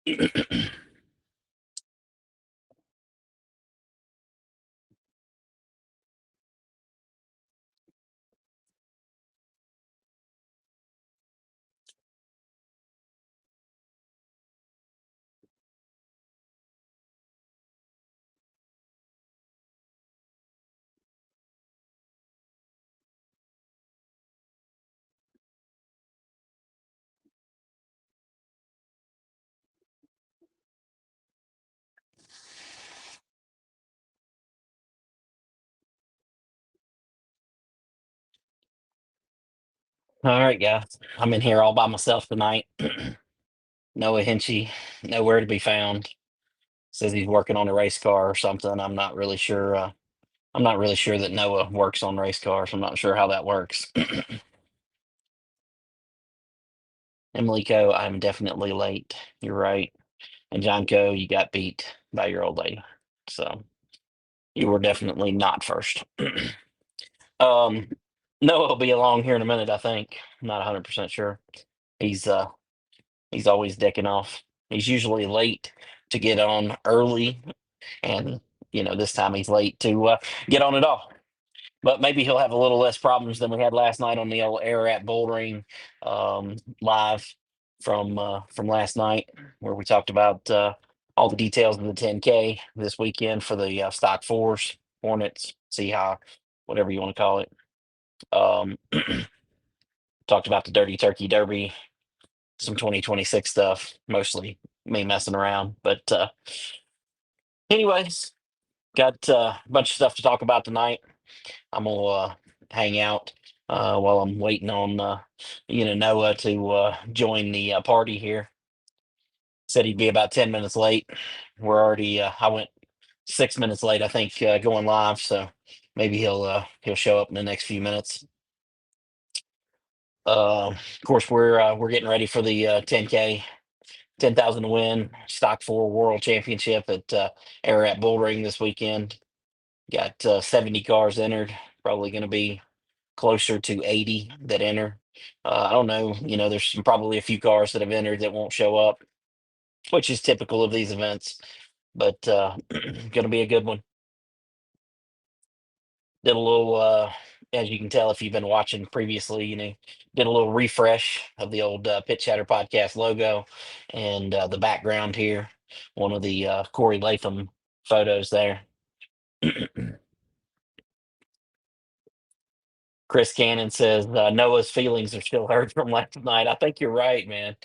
All right, guys. I'm in here all by myself tonight. Noah Hinchee, nowhere to be found. Says he's working on a race car or something. I'm not really sure. I'm not really sure that Noah works on race cars. I'm not sure how that works. Emily Co, I'm definitely late. You're right. And John Co, you got beat by your old lady. So you were definitely not first. um, Noah will be along here in a minute, I think. I'm not 100% sure. He's uh he's always decking off. He's usually late to get on early, and this time he's late to get on at all. But maybe he'll have a little less problems than we had last night on the old Ararat BullRing live from last night, where we talked about all the details of the 10K this weekend for the stock fours, Hornets, Seahawk, whatever you want to call it. Um, Talked about the Dirty Turkey Derby, some 2026 stuff, mostly me messing around. But anyways, got a bunch of stuff to talk about tonight. I'm gonna hang out while I'm waiting on Noah to join the party here. Said he'd be about 10 minutes late. We're already. I went 6 minutes late, I think, going live. So maybe he'll show up in the next few minutes. Of course, we're getting ready for the 10K, 10,000 to win stock four world championship at Ararat BullRing this weekend. Got 70 cars entered. Probably going to be closer to 80 that enter. I don't know. There's probably a few cars that have entered that won't show up, which is typical of these events. But going to be a good one. Did a little, as you can tell if you've been watching previously, did a little refresh of the old Pit Chatter podcast logo and the background here. One of the Corey Latham photos there. Chris Cannon says Noah's feelings are still hurt from last night. I think you're right, man.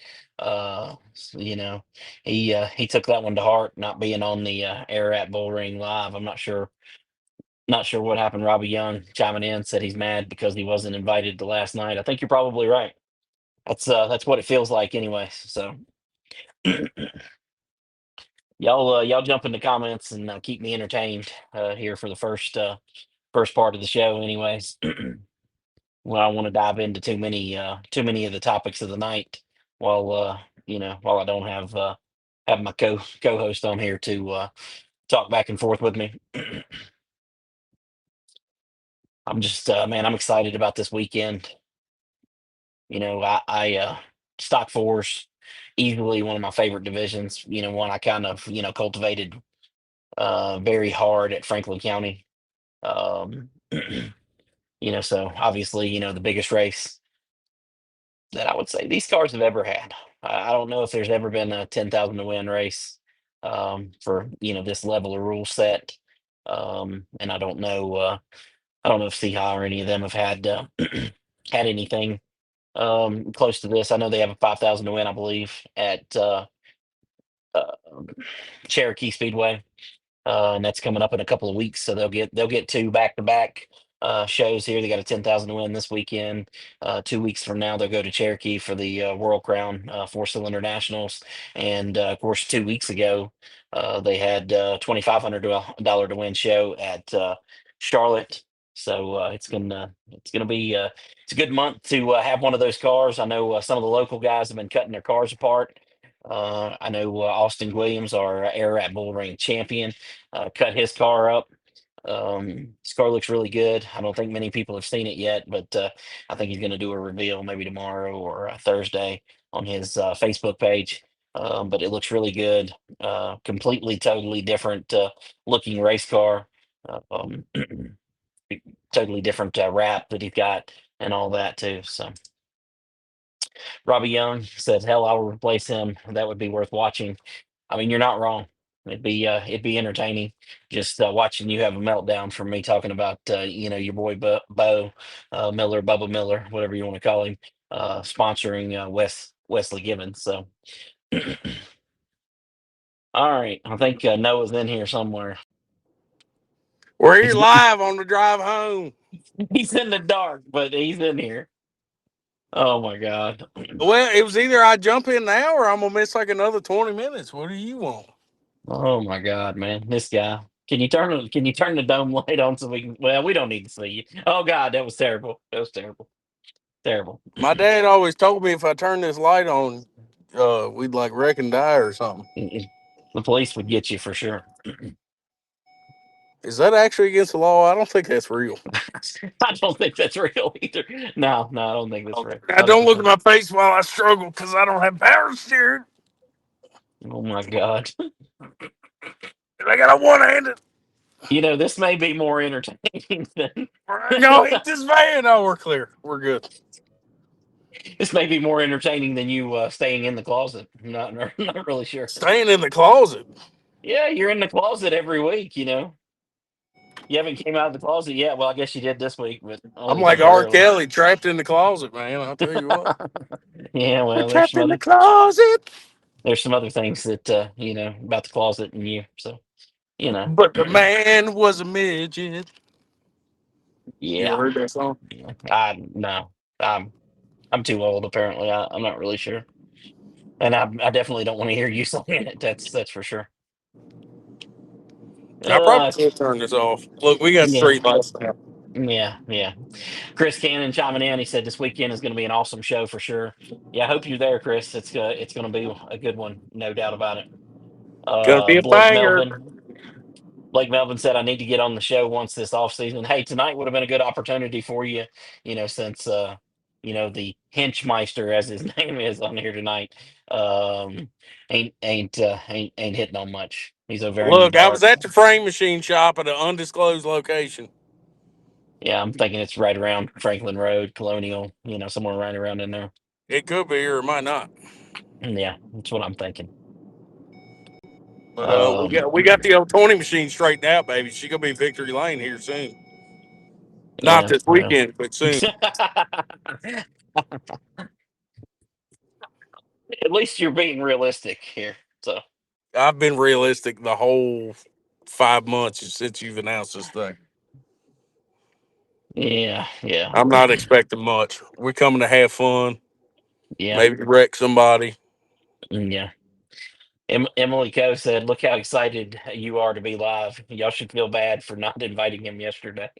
He took that one to heart, not being on the Ararat BullRing live. I'm not sure what happened. Robbie Young chiming in said he's mad because he wasn't invited to last night. I think you're probably right. That's what it feels like, anyway. So y'all jump in the comments and keep me entertained here for the first part of the show, anyways. Well, I don't want to dive into too many of the topics of the night while while I don't have my co-host on here to talk back and forth with me. I'm just man, I'm excited about this weekend. I stock fours easily one of my favorite divisions. One I kind of cultivated very hard at Franklin County. Um, so obviously the biggest race that I would say these cars have ever had. I don't know if there's ever been a 10,000 to win race for this level of rule set, and I don't know if Seahawk or any of them have had had anything close to this. I know they have a 5,000 to win, I believe, at uh, Cherokee Speedway, and that's coming up in a couple of weeks. So they'll get two back-to-back shows here. They got a 10,000 to win this weekend. 2 weeks from now, they'll go to Cherokee for the World Crown Four-Cylinder Nationals. And of course, 2 weeks ago, they had $2,500 to win show at Charlotte. So it's gonna be it's a good month to have one of those cars. I know some of the local guys have been cutting their cars apart. I know Austin Williams, our Ararat BullRing champion, cut his car up. His car looks really good. I don't think many people have seen it yet, but I think he's going to do a reveal maybe tomorrow or Thursday on his Facebook page. but it looks really good. Completely, totally different looking race car. Um, totally different wrap that he's got and all that too. So Robbie Young said, "Hell, I will replace him. That would be worth watching." I mean, you're not wrong. It'd be entertaining just watching you have a meltdown from me talking about your boy Bo Miller, Bubba Miller, whatever you want to call him, sponsoring Wesley Gibbons. So, all right, I think Noah's in here somewhere. We're here He's live on the drive home. he's in the dark, but he's in here. Oh my God. Well, it was either I jump in now or I'm gonna miss like another 20 minutes. What do you want? Oh my God, man, this guy. Can you turn the dome light on so we can? Well, we don't need to see you. Oh God, that was terrible. That was terrible. Terrible. My dad always told me if I turn this light on, we'd like wreck and die or something. Mm-mm. The police would get you for sure. Is that actually against the law? I don't think that's real. I don't think that's real either. No, no, I don't think that's real. I I don't don't look at think. my face while I struggle because I don't have power steering. Oh my God. And I got a one-handed. This may be more entertaining than We're gonna hit this van. Oh, we're clear. We're good. this may be more entertaining than you staying in the closet. Not really sure. Staying in the closet. Yeah, you're in the closet every week. You haven't came out of the closet yet. Well, I guess you did this week, but I'm only like R. temporarily. Kelly, trapped in the closet, man. I'll tell you what. Yeah, We're well, trapped in the closet. there's some other things that about the closet and you. So you know, But the man was a midget. You yeah. ever heard that song? Yeah. I no, I'm I'm too old. Apparently, I'm not really sure, and I definitely don't want to hear you singing it. That's for sure. I Uh, probably should turn this off. Look, we got yeah, street lights now. yeah, yeah. Chris Cannon chiming in. He said this weekend is going to be an awesome show for sure. Yeah, I hope you're there, Chris. It's going to be a good one, no doubt about it. Gonna be a Blake banger. Melvin. Blake Melvin said, I need to get on the show once this off season. Hey, tonight would have been a good opportunity for you, since the Hinchmeister, as his name is on here tonight, um ain't hitting on much. He's over in the Look, I was dark. at the frame machine shop at an undisclosed location. Yeah, I'm thinking it's right around Franklin Road, Colonial, somewhere right around in there. It could be or it might not. Yeah, that's what I'm thinking. But we Um, got we got the old 20 machine straightened out, baby. She gonna be Victory Lane here soon. Not yeah, this well. weekend, but soon. At least you're being realistic here. So I've been realistic the whole 5 months since you've announced this thing. yeah, yeah, I'm not expecting much. We're coming to have fun, yeah, maybe wreck somebody. yeah. Emily Coe said, "Look how excited you are to be live. Y'all should feel bad for not inviting him yesterday."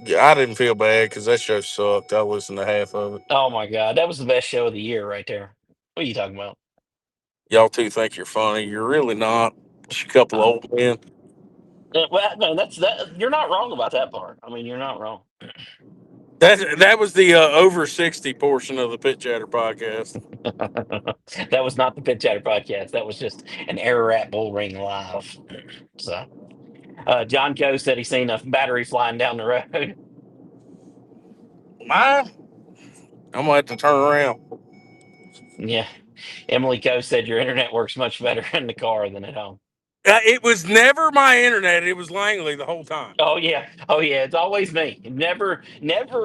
Yeah, I didn't feel bad because that show sucked. I listened to half of it. Oh my God, that was the best show of the year right there. What are you talking about? Y'all two think you're funny. You're really not. Just a couple Uh, old men. well, no, that's that. You're not wrong about that part. I mean, you're not wrong. That was the over 60 portion of the Pit Chatter podcast. That was not the Pit Chatter podcast. That was just an Ararat BullRing live. So, John Coe said he's seen a battery flying down the road. Mine, I'm gonna have to turn around. Yeah. Emily Coe said your internet works much better in the car than at home. It was never my internet. It was Langley the whole time. Oh yeah. Oh yeah. It's always me. Never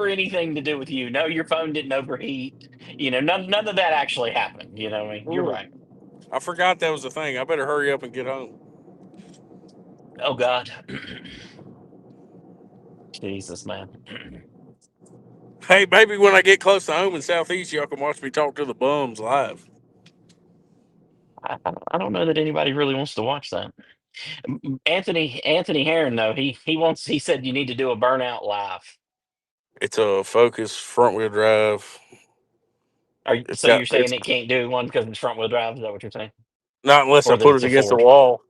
anything to do with you. No, your phone didn't overheat. None of that actually happened. I mean, you're Ooh, right. I forgot that was a thing. I better hurry up and get home. Oh God. Jesus, man. Hey, maybe when I get close to home in Southeast, y'all can watch me talk to the bums live. I don't know that anybody really wants to watch that. Anthony Heron though he said you need to do a burnout live. It's a Focus front wheel drive. It's So got you're saying it's it can't do one because it's front wheel drive? Is that what you're saying? not unless I Or that put it's it a against the Ford? wall.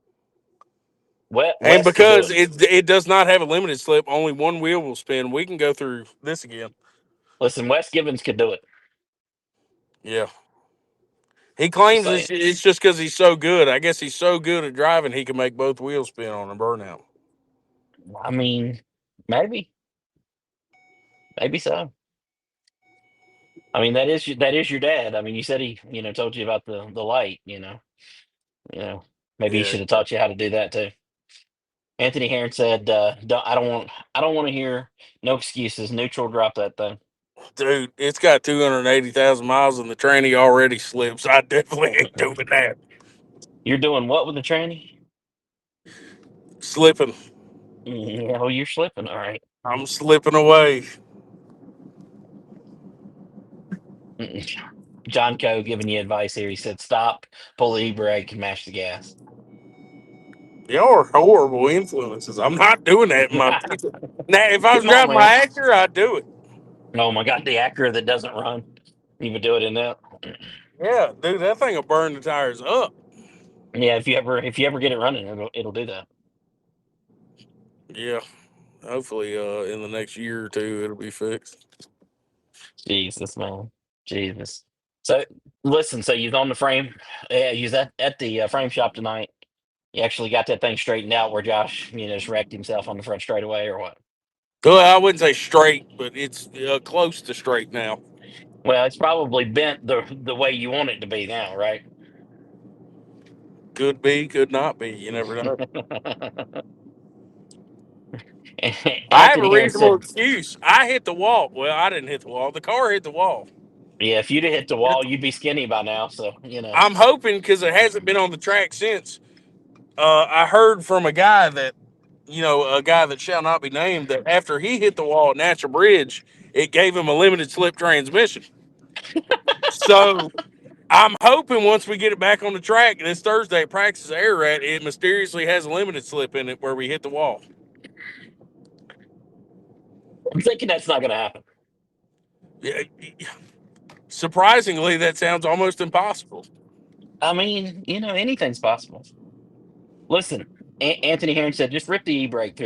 And Wes could do because it. it does not have a limited slip, only one wheel will spin. We can go through this again. Listen, Wes Gibbons could do it. Yeah. He claims So it's just because he's so good. I guess he's so good at driving he can make both wheels spin on a burnout. I mean, maybe, maybe so. I mean, that is your dad. I mean, you said he, told you about the light. You know, maybe he Yeah, should have taught you how to do that too. Anthony Heron said, I don't want to hear no excuses. Neutral, drop that thing. dude, it's got 280,000 miles and the tranny already slips. I definitely ain't doing that. You're doing what with the tranny? Slipping. Yeah, well, you're slipping. All right. I'm slipping away. Mm-mm. John Coe giving you advice here. He said, stop, pull the e-brake, and mash the gas. Y'all are horrible influences. I'm not doing that in my future. Now, if I was Come on, driving man. my Acura, I'd do it. Oh my God, the Acura that doesn't run. You would do it in that. Yeah, dude, that thing will burn the tires up. Yeah, if you ever get it running, it'll do that. Yeah, hopefully, in the next year or two, it'll be fixed. Jesus, man. Jesus. So listen, so you're on the frame. Yeah, you was at the frame shop tonight. You actually got that thing straightened out where Josh, just wrecked himself on the front straightaway or what? Well, I wouldn't say straight, but it's close to straight now. Well, it's probably bent the way you want it to be now, right? Could be, could not be. You never know. I have a Anthony Heron reasonable said, excuse. I hit the wall. Well, I didn't hit the wall. The car hit the wall. "Yeah, if you'd have hit the wall, you'd be skinny by now." So. I'm hoping because it hasn't been on the track since. I heard from a guy that, a guy that shall not be named, that after he hit the wall at Natural Bridge, it gave him a limited slip transmission. So I'm hoping once we get it back on the track this Thursday at practice at Ararat, it mysteriously has a limited slip in it where we hit the wall. I'm thinking that's not going to happen. Yeah, surprisingly, that sounds almost impossible. I mean, anything's possible. Listen, Anthony Heron said, just rip the e-brake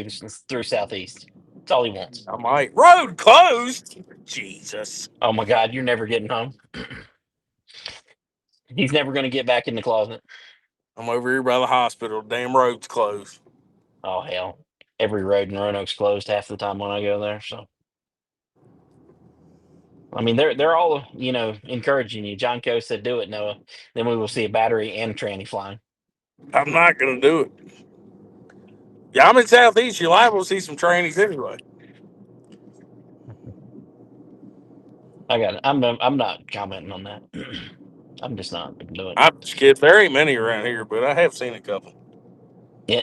through Southeast. That's all he wants. I might. Road closed. Jesus. Oh my God, you're never getting home. He's never going to get back in the closet. I'm over here by the hospital. Damn road's closed. Oh hell, every road in Roanoke's closed half the time when I go there. So I mean, they're all encouraging you. John Coe said, "Do it, Noah." Then we will see a battery and tranny flying. I'm not going to do it. Yeah, I'm in Southeast. You're liable to see some trainings anyway. I got it. I'm not commenting on that. I'm just not gonna do it. I'm just kidding. There ain't many around here, but I have seen a couple. Yeah,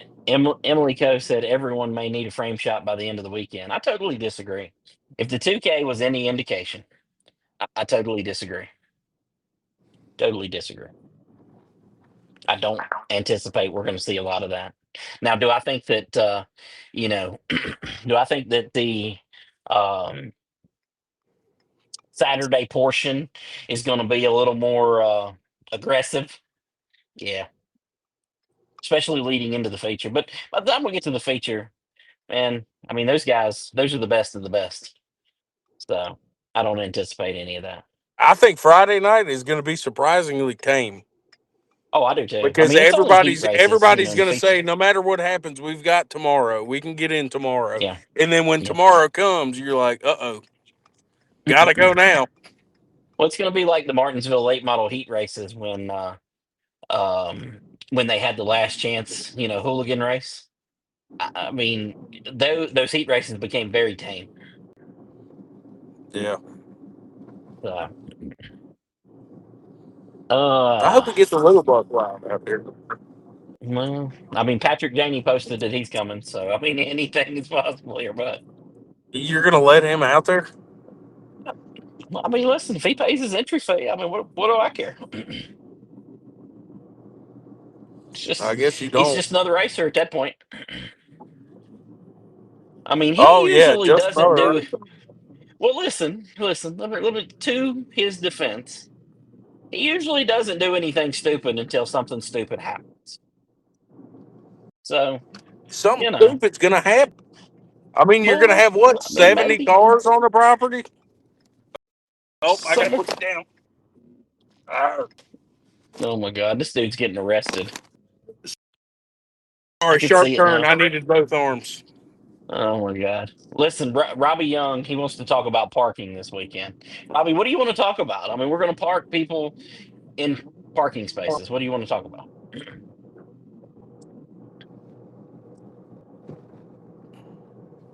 Emily Coe said everyone may need a frame shot by the end of the weekend. I totally disagree. If the 2K was any indication, I totally disagree. Totally disagree. I don't anticipate we're going to see a lot of that. Now, do I think that do I think that the um, Saturday portion is going to be a little more aggressive? Yeah, especially leading into the feature. But by the time we get to the feature, man, I mean those guys, those are the best of the best. So I don't anticipate any of that. I think Friday night is going to be surprisingly tame Oh, I do too. I because mean, it's only heat races, everybody's the going to feature. say no matter what happens, we've got tomorrow. We can get in tomorrow, Yeah, and then when yeah. tomorrow comes, you're like, gotta go now. Well, it's going to be like the Martinsville late model heat races um, when they had the last chance, hooligan race. I mean, those heat races became very tame. Yeah, So, I hope uh, we get the little buck wild out there. well, I mean, Patrick Janey posted that he's coming, so I mean, anything is possible here. But You're going to let him out there? I mean, listen, if he pays his entry fee, I mean, what do I care? It's I just guess you he's don't. just another racer at that point. I mean, he Oh yeah, usually just doesn't probably do right. well. Listen. Let me to his defense. He usually doesn't do anything stupid until something stupid happens. So, Something you know, stupid's going to happen. I mean, you're going to well, have what, I mean, 70 maybe cars on the property? Oh, I got to some. put it down. Arr. Oh my God, this dude's getting arrested. I Sorry, could sharp see it turn. now. I needed both arms. Oh my God. Listen, Robbie Young, he wants to talk about parking this weekend. Robbie, what do you want to talk about? I mean, we're going to park people in parking spaces. What do you want to talk about?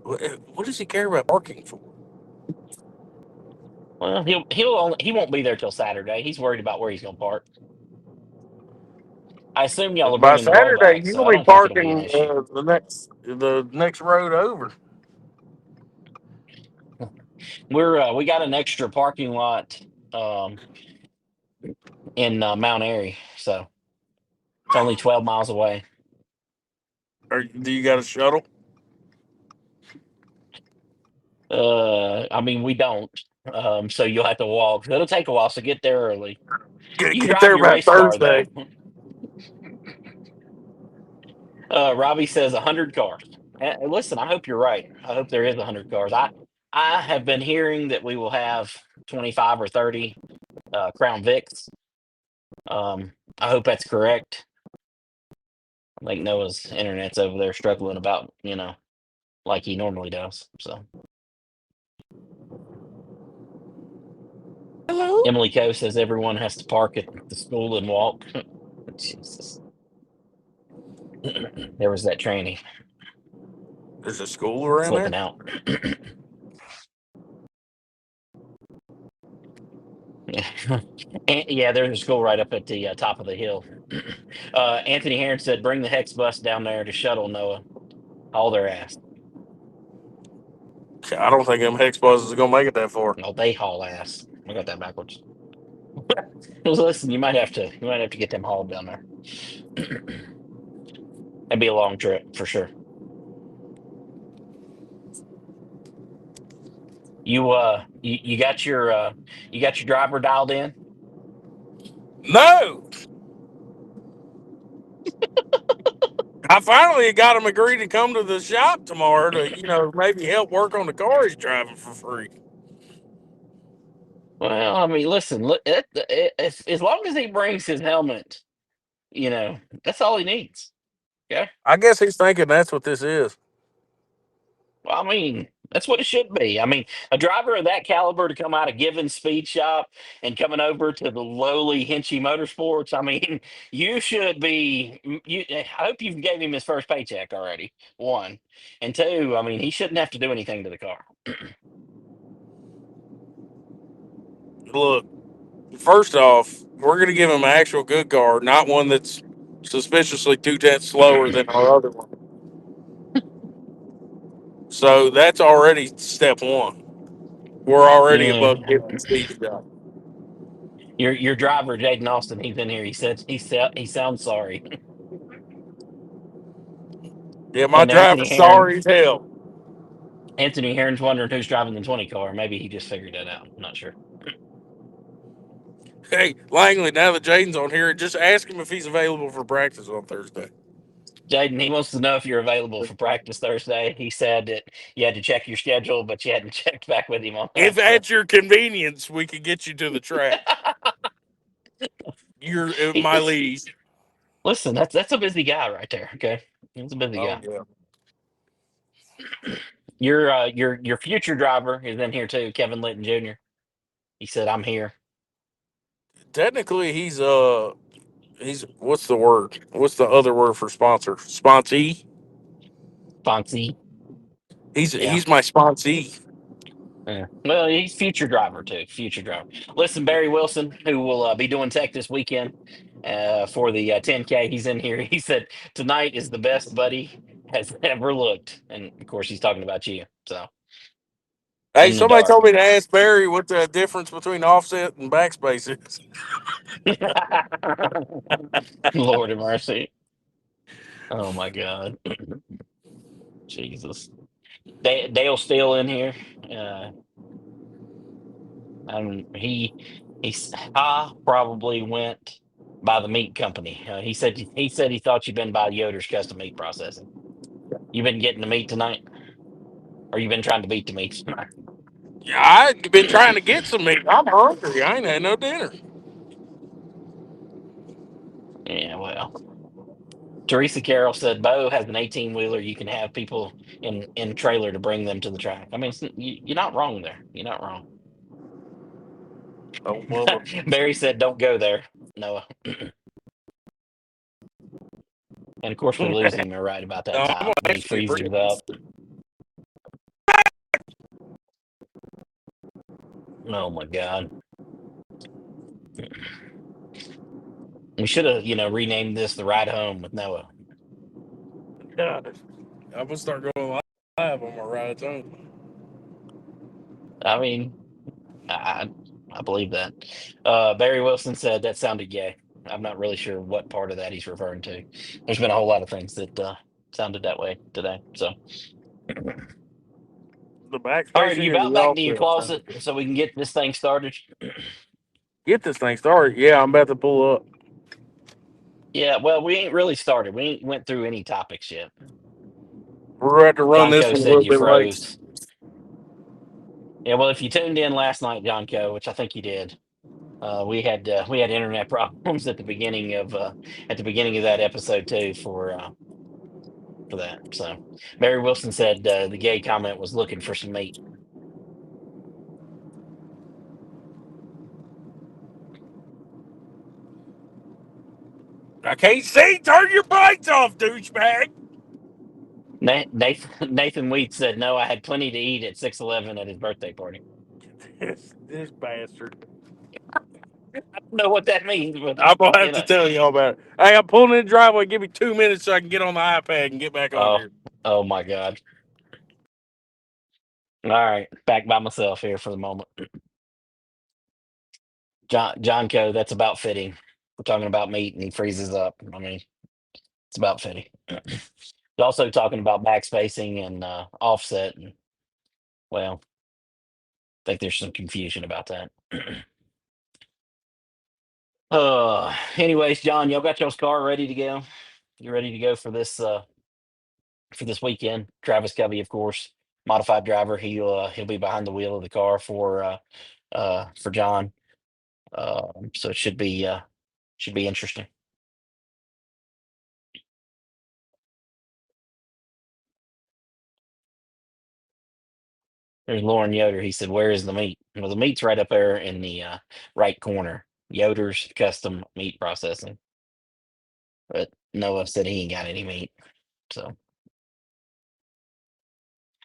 What does he care about parking for? Well, he won't be there till Saturday. He's worried about where he's going to park. I assume y'all are By bringing the Saturday, rollback, so he'll I be don't think it'll be an parking issue. the next road over. We got an extra parking lot um, in Mount Airy, so it's only 12 miles away. Or do you got a shuttle? I mean, we don't. So you'll have to walk. It'll take a while, so get there early. You can Get drive there your by race car though. Thursday. Robbie says 100 cars. Listen, I hope you're right. I hope there is 100 cars. I have been hearing that we will have 25 or 30 Crown Vics. I hope that's correct. I think Noah's internet's over there struggling about, like he normally does. So Hello. Emily Coe says everyone has to park at the school and walk. Jesus. There was that tranny There's a school around there. flipping out. Yeah, there's a school right up at the top of the hill. Anthony Heron said, "Bring the Hex bus down there to shuttle Noah. Haul their ass. I don't think them hex buses are gonna make it that far. Oh, they haul ass. I got that backwards. Listen, you might have to get them hauled down there. That'd be a long trip for sure. You got your driver dialed in. No, I finally got him agreed to come to the shop tomorrow to maybe help work on the car he's driving for free. Well, I mean, listen, look, as long as he brings his helmet, that's all he needs. Okay. I guess he's thinking that's what this is. Well, I mean, that's what it should be. I mean, a driver of that caliber to come out of Given Speed Shop and coming over to the lowly Hinchee Motorsports. I mean, you should be. I hope you gave him his first paycheck already. One, and two. I mean, he shouldn't have to do anything to the car. Look, first off, we're gonna give him an actual good car, not one that's suspiciously 2/10 slower than our other one. So that's already step one. We're already Yeah, above Given Speed Shop. your driver Jaden Austin. He's in here. He said he sounds sorry. Yeah, my And driver's sorry as hell. Anthony Heron's wondering who's driving the 20 car. Maybe he just figured that out. I'm not sure. Hey, Langley, now that Jaden's on here, just ask him if he's available for practice on Thursday. Jaden, he wants to know if you're available for practice Thursday. He said that you had to check your schedule, but you hadn't checked back with him on If that. So at your convenience, we could get you to the track. You're at he, my listen, lead. listen, that's a busy guy right there. Okay, he's a busy Oh, guy. yeah. Your future driver is in here too, Kevin Litton Jr. He said, "I'm here." Technically, he's what's the word? What's the other word for sponsor? Sponsee. Fonzie. He's Yeah. he's my sponsee. Yeah. Well, he's future driver too. Future driver. Listen, Barry Wilson, who will be doing tech this weekend for the 10K. He's in here. He said tonight is the best Buddy has ever looked, and of course, he's talking about you. So Hey, in the somebody dark. told me to ask Barry what the difference between offset and backspace is. Lord have mercy. Oh my God. Jesus. Dale still in here. Uh, he probably went by the meat company. He said he thought you'd been by Yoder's custom meat processing. You been getting the meat tonight, or you been trying to beat the meat tonight? Yeah, I've been trying to get some meat. I'm hungry. I ain't had no dinner. Yeah, well. Teresa Carroll said Bo has an 18-wheeler. You can have people in trailer to bring them to the track. I mean, you're not wrong there. You're not wrong. Oh, well, Barry said, "Don't go there, Noah." And of course, we're losing him right about that no, I'm time gonna when he actually freezes up. Oh my God. We should have, renamed this "The Ride Home with Noah." God, I'm gonna start going live on my rides home. I mean, I I believe that. Barry Wilson said that sounded gay. I'm not really sure what part of that he's referring to. There's been a whole lot of things that sounded that way today. So, The all right, are backspacing you or about the back to your offset closet thing. so we can get this thing started? Get this thing started. Yeah, I'm about to pull up. Yeah, well, we ain't really started. We ain't went through any topics yet. We're going to have to run John this Co one a said little you bit late. froze. Yeah, well, if you tuned in last night, John Co, which I think you did, we had internet problems at the beginning of that episode too for that. So Mary Wilson said the gay comment was looking for some meat. I can't see. Turn your brakes off, douchebag. Nathan Wheat said no. I had plenty to eat at 6-Eleven at his birthday party. This bastard. I don't know what that means, but I'm gonna you have to know. tell y'all about it. Hey, I'm pulling in the driveway. Give me 2 minutes so I can get on the iPad and get back on Oh, here. oh my God. All right, back by myself here for the moment. John Co, that's about fitting. We're talking about meat and he freezes up. I mean, it's about fitting. He's also talking about backspacing and offset. And, well, I think there's some confusion about that. Anyways, John, y'all got y'all's car ready to go? You ready to go for this weekend? Travis Covey, of course, modified driver. He'll be behind the wheel of the car for John. So it should be interesting. There's Lauren Yoder. He said, "Where is the meat?" Well, the meat's right up there in the right corner. Yoder's Custom Meat Processing. But Noah said he ain't got any meat. So, of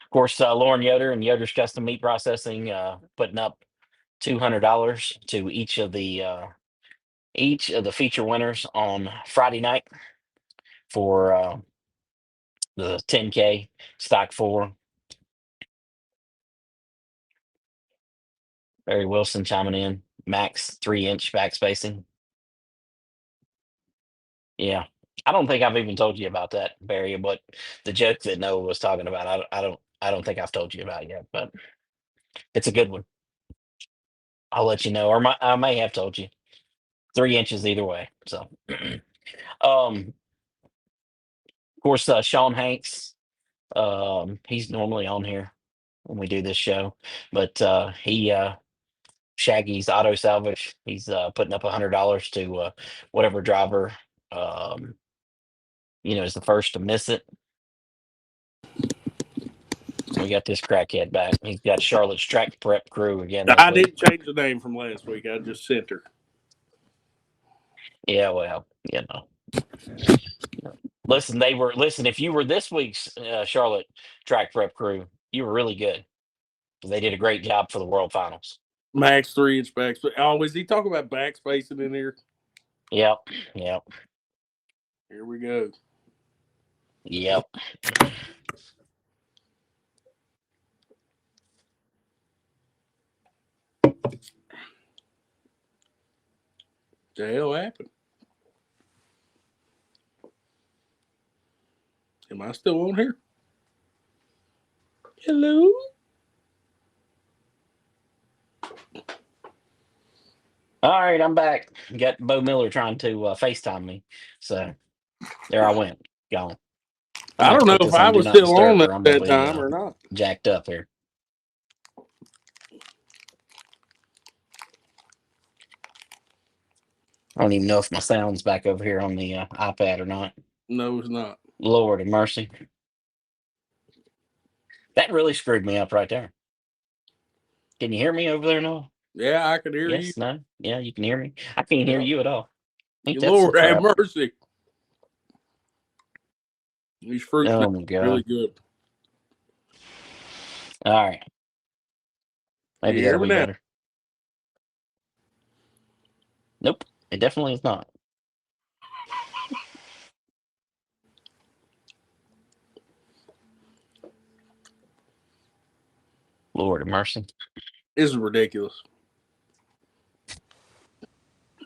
course, Lauren Yoder and Yoder's Custom Meat Processing putting up $200 to each of the feature winners on Friday night for the 10K stock 4. Barry Wilson chiming in. Max 3-inch back spacing. Yeah. I don't think I've even told you about that, Barry, but the joke that Noah was talking about, I don't think I've told you about yet, but it's a good one. I'll let you know, or I may have told you. 3 inches either way. So, of course, Sean Hanks, he's normally on here when we do this show, but he Shaggy's Auto Salvage. He's putting up $100 to whatever driver um, is the first to miss it. We got this crackhead back. He's got Charlotte's track prep crew again this I week. didn't change the name from last week. I just sent her. Yeah, well, listen, if you were this week's Charlotte track prep crew, you were really good. They did a great job for the World Finals. Max 3-inch backspace. Oh, is he talking about backspacing in here? Yep. Here we go. Yep. The hell happened? Am I still on here? Hello? All right, I'm back. Got Bo Miller trying to FaceTime me. So there I went. Gone. I'm I gonna have don't to know put if this I on Do was Not still on Disturb, at or I'm gonna that be time or not. jacked up here. I don't even know if my sound's back over here on the iPad or not. No, it's not. Lord of mercy. That really screwed me up right there. Can you hear me over there, Noah? Yeah, I could hear you. Yes, no? Yeah, you can hear me. I can't hear you at all. Ain't that some Lord have crap? mercy. These fruit Oh snacks my are really god. good. All right. You Maybe hear that'll me be now? better. Nope. It definitely is not. Lord of mercy. This is ridiculous.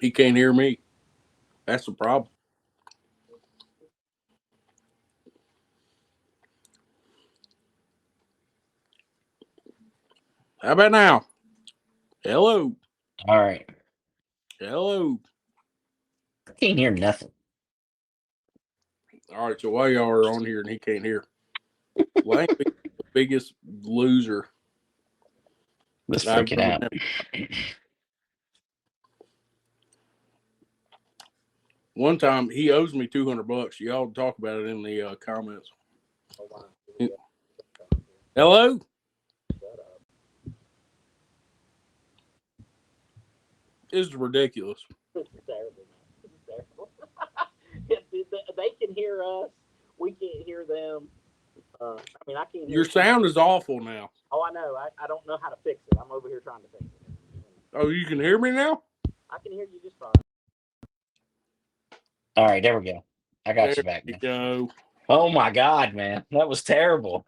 He can't hear me. That's the problem. How about now? Hello. All right. Hello. I can't hear nothing. All right, so while y'all are on here and he can't hear, Langley, the biggest loser Let's I've freak it ever out. met. One time he owes me $200. Y'all talk about it in the comments. Hello. This is ridiculous. This is terrible, man. This is terrible. They can hear us. We can't hear them. I mean, I can't hear Your sound is awful now. Oh, I know. I don't know how to fix it. I'm over here trying to fix it. Oh, you can hear me now? I can hear you just fine. All right, there we go. I got There you back, you man. go. Oh my God, man, that was terrible.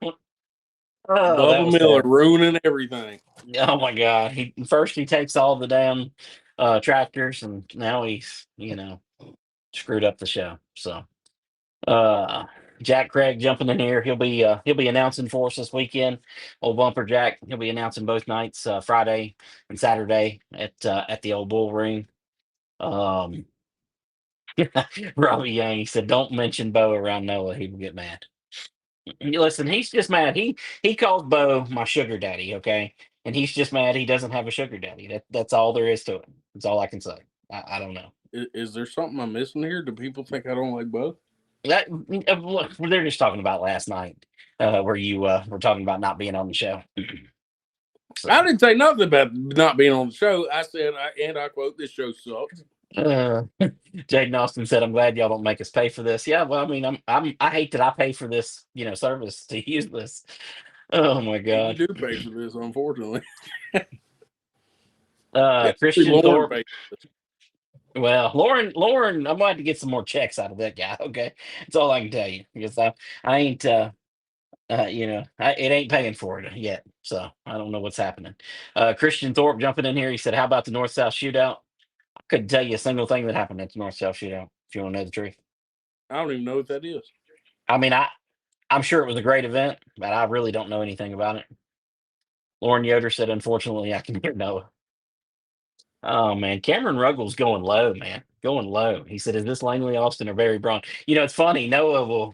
Oh, that Bubba was Miller terrible. ruining everything. Oh my God. He takes all the damn tractors, and now he's screwed up the show. So uh Jack Craig jumping in here. He'll be announcing for us this weekend. Old Bumper Jack. He'll be announcing both nights, Friday and Saturday at the old Bull Ring. Um Robbie Young, he said, "Don't mention Bo around Noah. He will get mad." Listen, he's just mad. He calls Bo my sugar daddy, okay? And he's just mad he doesn't have a sugar daddy. That's all there is to it. That's all I can say. I don't know. Is there something I'm missing here? Do people think I don't like both? Look, they're just talking about last night, where you were talking about not being on the show. So, I didn't say nothing about not being on the show. I said, and I quote, "This show sucks." Jaden Austin said, "I'm glad y'all don't make us pay for this." Yeah, well, I mean, I hate that I pay for this, service to use this. Oh my Yeah, you God. do pay for this, unfortunately. Yeah, Christian Lauren Thorpe. paid. Well, Lauren, I'm going to get some more checks out of that guy. Okay, that's all I can tell you because I ain't, it ain't paying for it yet. So I don't know what's happening. Christian Thorpe jumping in here. He said, "How about the North South shootout?" I couldn't tell you a single thing that happened at the North South shootout. If you want to know the truth, I don't even know what that is. I mean, I'm sure it was a great event, but I really don't know anything about it. Lauren Yoder said, "Unfortunately, I can hear Noah." Oh man, Cameron Ruggles going low, man, going low. He said, "Is this Langley Austin or Barry Braun?" It's funny. Noah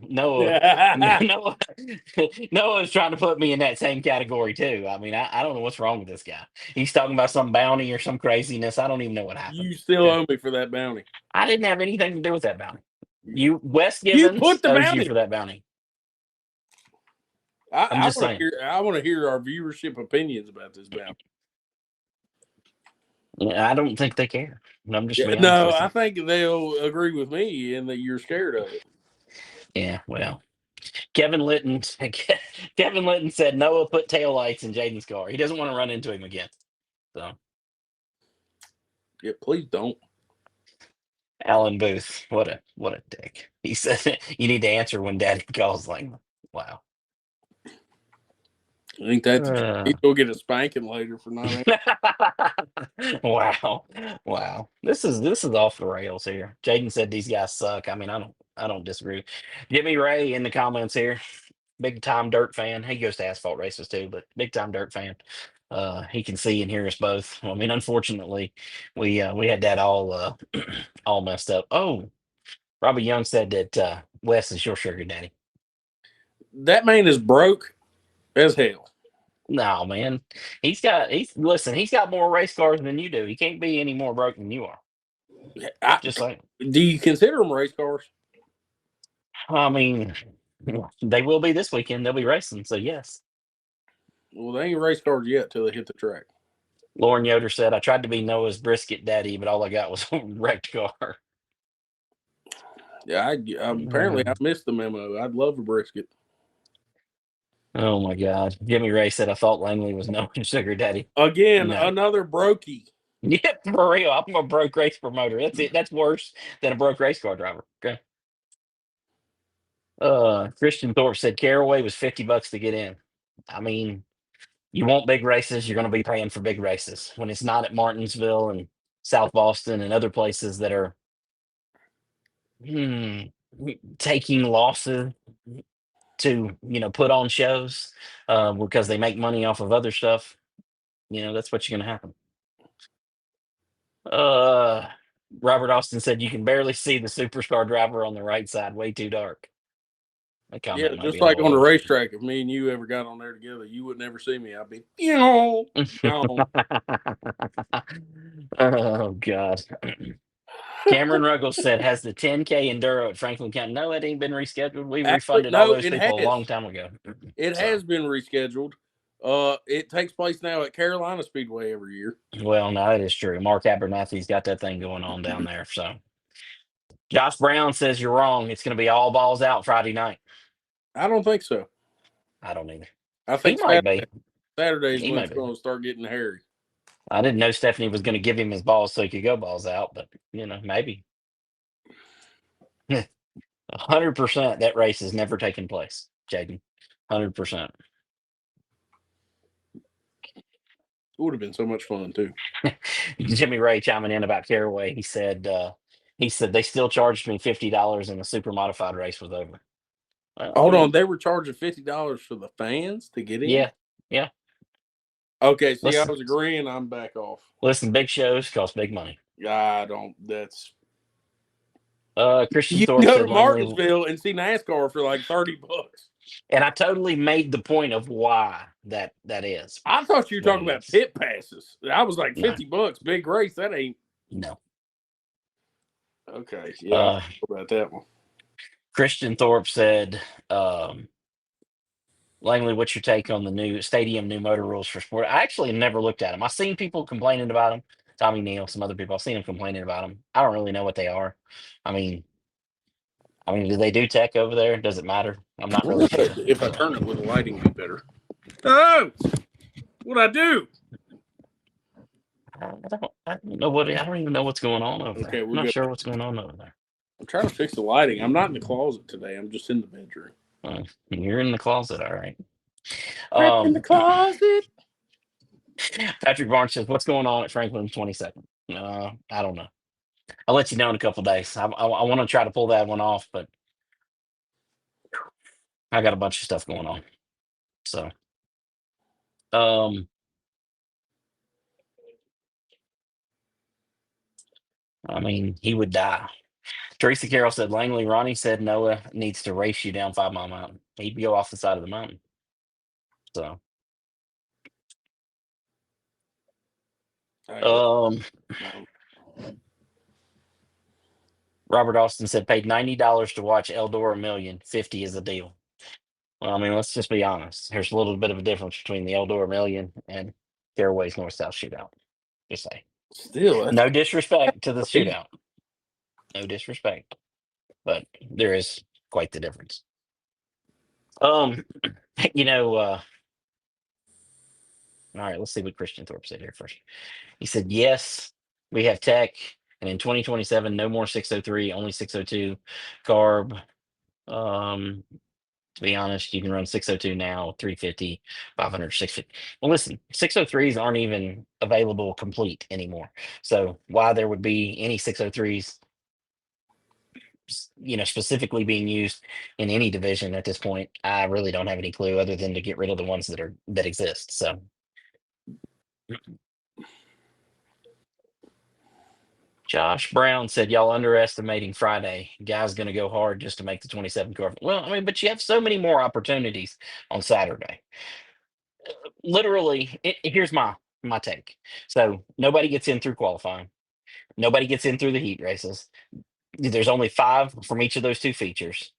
Noah's trying to put me in that same category too. I mean, I don't know what's wrong with this guy. He's talking about some bounty or some craziness. I don't even know what happened. You still owe me for that bounty. I didn't have anything to do with that bounty. Wes You Givens put the owes you bounty. for that bounty. I'm I just want to saying. hear. I want to hear our viewership opinions about this bounty. Yeah, I don't think they care. I'm just Yeah, being honest no, with I you. think they'll agree with me in that you're scared of it. Yeah, well. Kevin Litton Kevin Litton said Noah put taillights in Jaden's car. He doesn't want to run into him again. So Yeah, please don't. Alan Booth, what a dick. He said you need to answer when Daddy calls. Like, wow. I think that's Uh, he's gonna get a spanking later for not answering. wow, wow. This is off the rails here. Jaden said these guys suck. I mean, I don't disagree. Jimmy Ray in the comments here. Big time dirt fan. He goes to asphalt races too, but big time dirt fan. He can see and hear us both. I mean, unfortunately, we had that all all messed up. Oh, Robbie Young said that Wes is your sugar daddy. That man is broke as hell. No, man, he's got more race cars than you do. He can't be any more broke than you are. I, Just like, do you consider them race cars? I mean, they will be this weekend. They'll be racing. So yes. Well, they ain't race cars yet till they hit the track. Lauren Yoder said, I tried to be Noah's brisket daddy, but all I got was a wrecked car. Yeah, apparently I missed the memo. I'd love a brisket. Oh my God. Jimmy Ray said, I thought Langley was Noah's sugar daddy. Again, No. another brokey. Yeah, for real. I'm a broke race promoter. That's it. That's worse than a broke race car driver. Okay. Christian Thorpe said Caraway was $50 to get in. I mean, you want big races, you're going to be paying for big races. When it's not at Martinsville and South Boston and other places that are hmm, taking losses to put on shows because they make money off of other stuff. That's what's going to happen. Uh, Robert Austin said you can barely see the superstar driver on the right side. Way too dark. That Yeah, comment might be just a like little on the harsh. racetrack, if me and you ever got on there together, you would never see me. I'd be, gone. Oh God. Cameron Ruggles said, has the 10K enduro at Franklin County? No, it ain't been rescheduled. We Actually, refunded all no, those it people a has. long time ago. It So, has been rescheduled. It takes place now at Carolina Speedway every year. well, no, that is true. Mark Abernathy's got that thing going on down there. So, Josh Brown says you're wrong. It's going to be all balls out Friday night. I don't think so. I don't either. I He think might be. Saturday's He when might it's be. going to start getting hairy. I didn't know Stephanie was going to give him his balls so he could go balls out, but maybe. 100% that race has never taken place, Jaden. 100%. It would have been so much fun too. Jimmy Ray chiming in about Caraway. He said they still charged me $50 and the super modified race was over. Well, I Hold on, mean, they were charging $50 for the fans to get in. yeah, yeah. Okay, see, I Listen, was agreeing. I'm back off. listen. Big shows cost big money. I don't. That's Christian you Thorpe can go said to Langley, Martinsville and see NASCAR for like $30. and I totally made the point of why that is I thought you were what talking it about is. pit passes. I was like No, $50, big race. That ain't no. okay. Yeah, I Uh, don't know about that one. Christian Thorpe said, Langley, what's your take on the new motor rules for sport? I actually never looked at them. I've seen people complaining about them. Tommy Neal, some other people. I've seen them complaining about them. I don't really know what they are. I mean, do they do tech over there? Does it matter? I'm not really sure. If I turn it, will the lighting be better? Oh, what'd I do? I don't know what. I don't even know what's going on over there. Okay, I'm we're not good. sure what's going on over there. I'm trying to fix the lighting. I'm not in the closet today. I'm just in the bedroom. You're in the closet, all right. I'm in the closet. Patrick Barnes says, "What's going on at Franklin 22nd?" I don't know. I'll let you know in a couple days. I want to try to pull that one off, but I got a bunch of stuff going on. So, um, he would die. Teresa Carroll said, Langley, Ronnie said Noah needs to race you down 5 Mile Mountain. He'd go off the side of the mountain. So, Hey, Robert Austin said, paid $90 to watch Eldora Million. 50 is the deal. Well, let's just be honest. There's a little bit of a difference between the Eldora Million and Caraway's North South Shootout. Just say. still, No disrespect to the crazy. shootout. No disrespect. But there is quite the difference. You know, all right, let's see what Christian Thorpe said here first. He said, yes, we have tech. And in 2027, no more 603, only 602 carb. To be honest, you can run 602 now, 350, 500, 650. Well, listen, 603s aren't even available complete anymore. So why there would be any 603s, specifically being used in any division at this point, I really don't have any clue other than to get rid of the ones that exist. So Josh Brown said, y'all underestimating Friday. Guy's going to go hard just to make the 27 car. Well, but you have so many more opportunities on Saturday. Literally, here's my take. So nobody gets in through qualifying. Nobody gets in through the heat races. There's only 5 from each of those 2 features.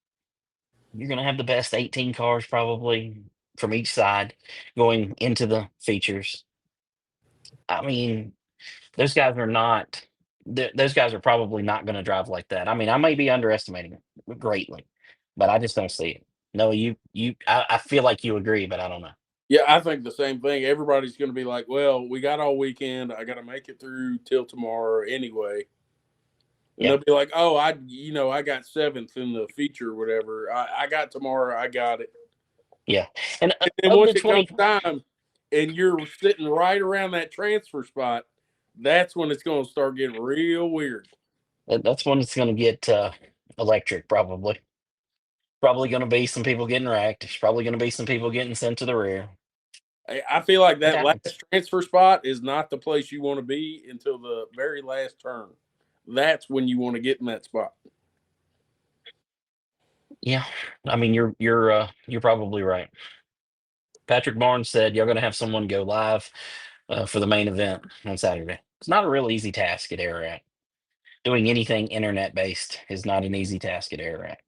You're going to have the best 18 cars probably from each side going into the features. I mean, those guys are not. Those guys are probably not going to drive like that. I mean, I may be underestimating it greatly, but I just don't see it. No, I feel like you agree, but I don't know. Yeah, I think the same thing. Everybody's going to be like, well, we got all weekend. I got to make it through till tomorrow anyway. And Yeah, they'll be like, oh, I got 7th in the feature or whatever. I got tomorrow. I got it. yeah. And And then of the once it comes 20, time and you're sitting right around that transfer spot, that's when it's going to start getting real weird. that's when it's going to get electric. Probably going to be some people getting wrecked. There's probably going to be some people getting sent to the rear. I feel like It that happens. last transfer spot is not the place you want to be until the very last turn. That's when you want to get in that spot. Yeah, I mean you're probably right. Patrick Barnes said you're going to have someone go live for the main event on Saturday. It's not a real easy task at Ararat. Doing anything internet based is not an easy task at Ararat.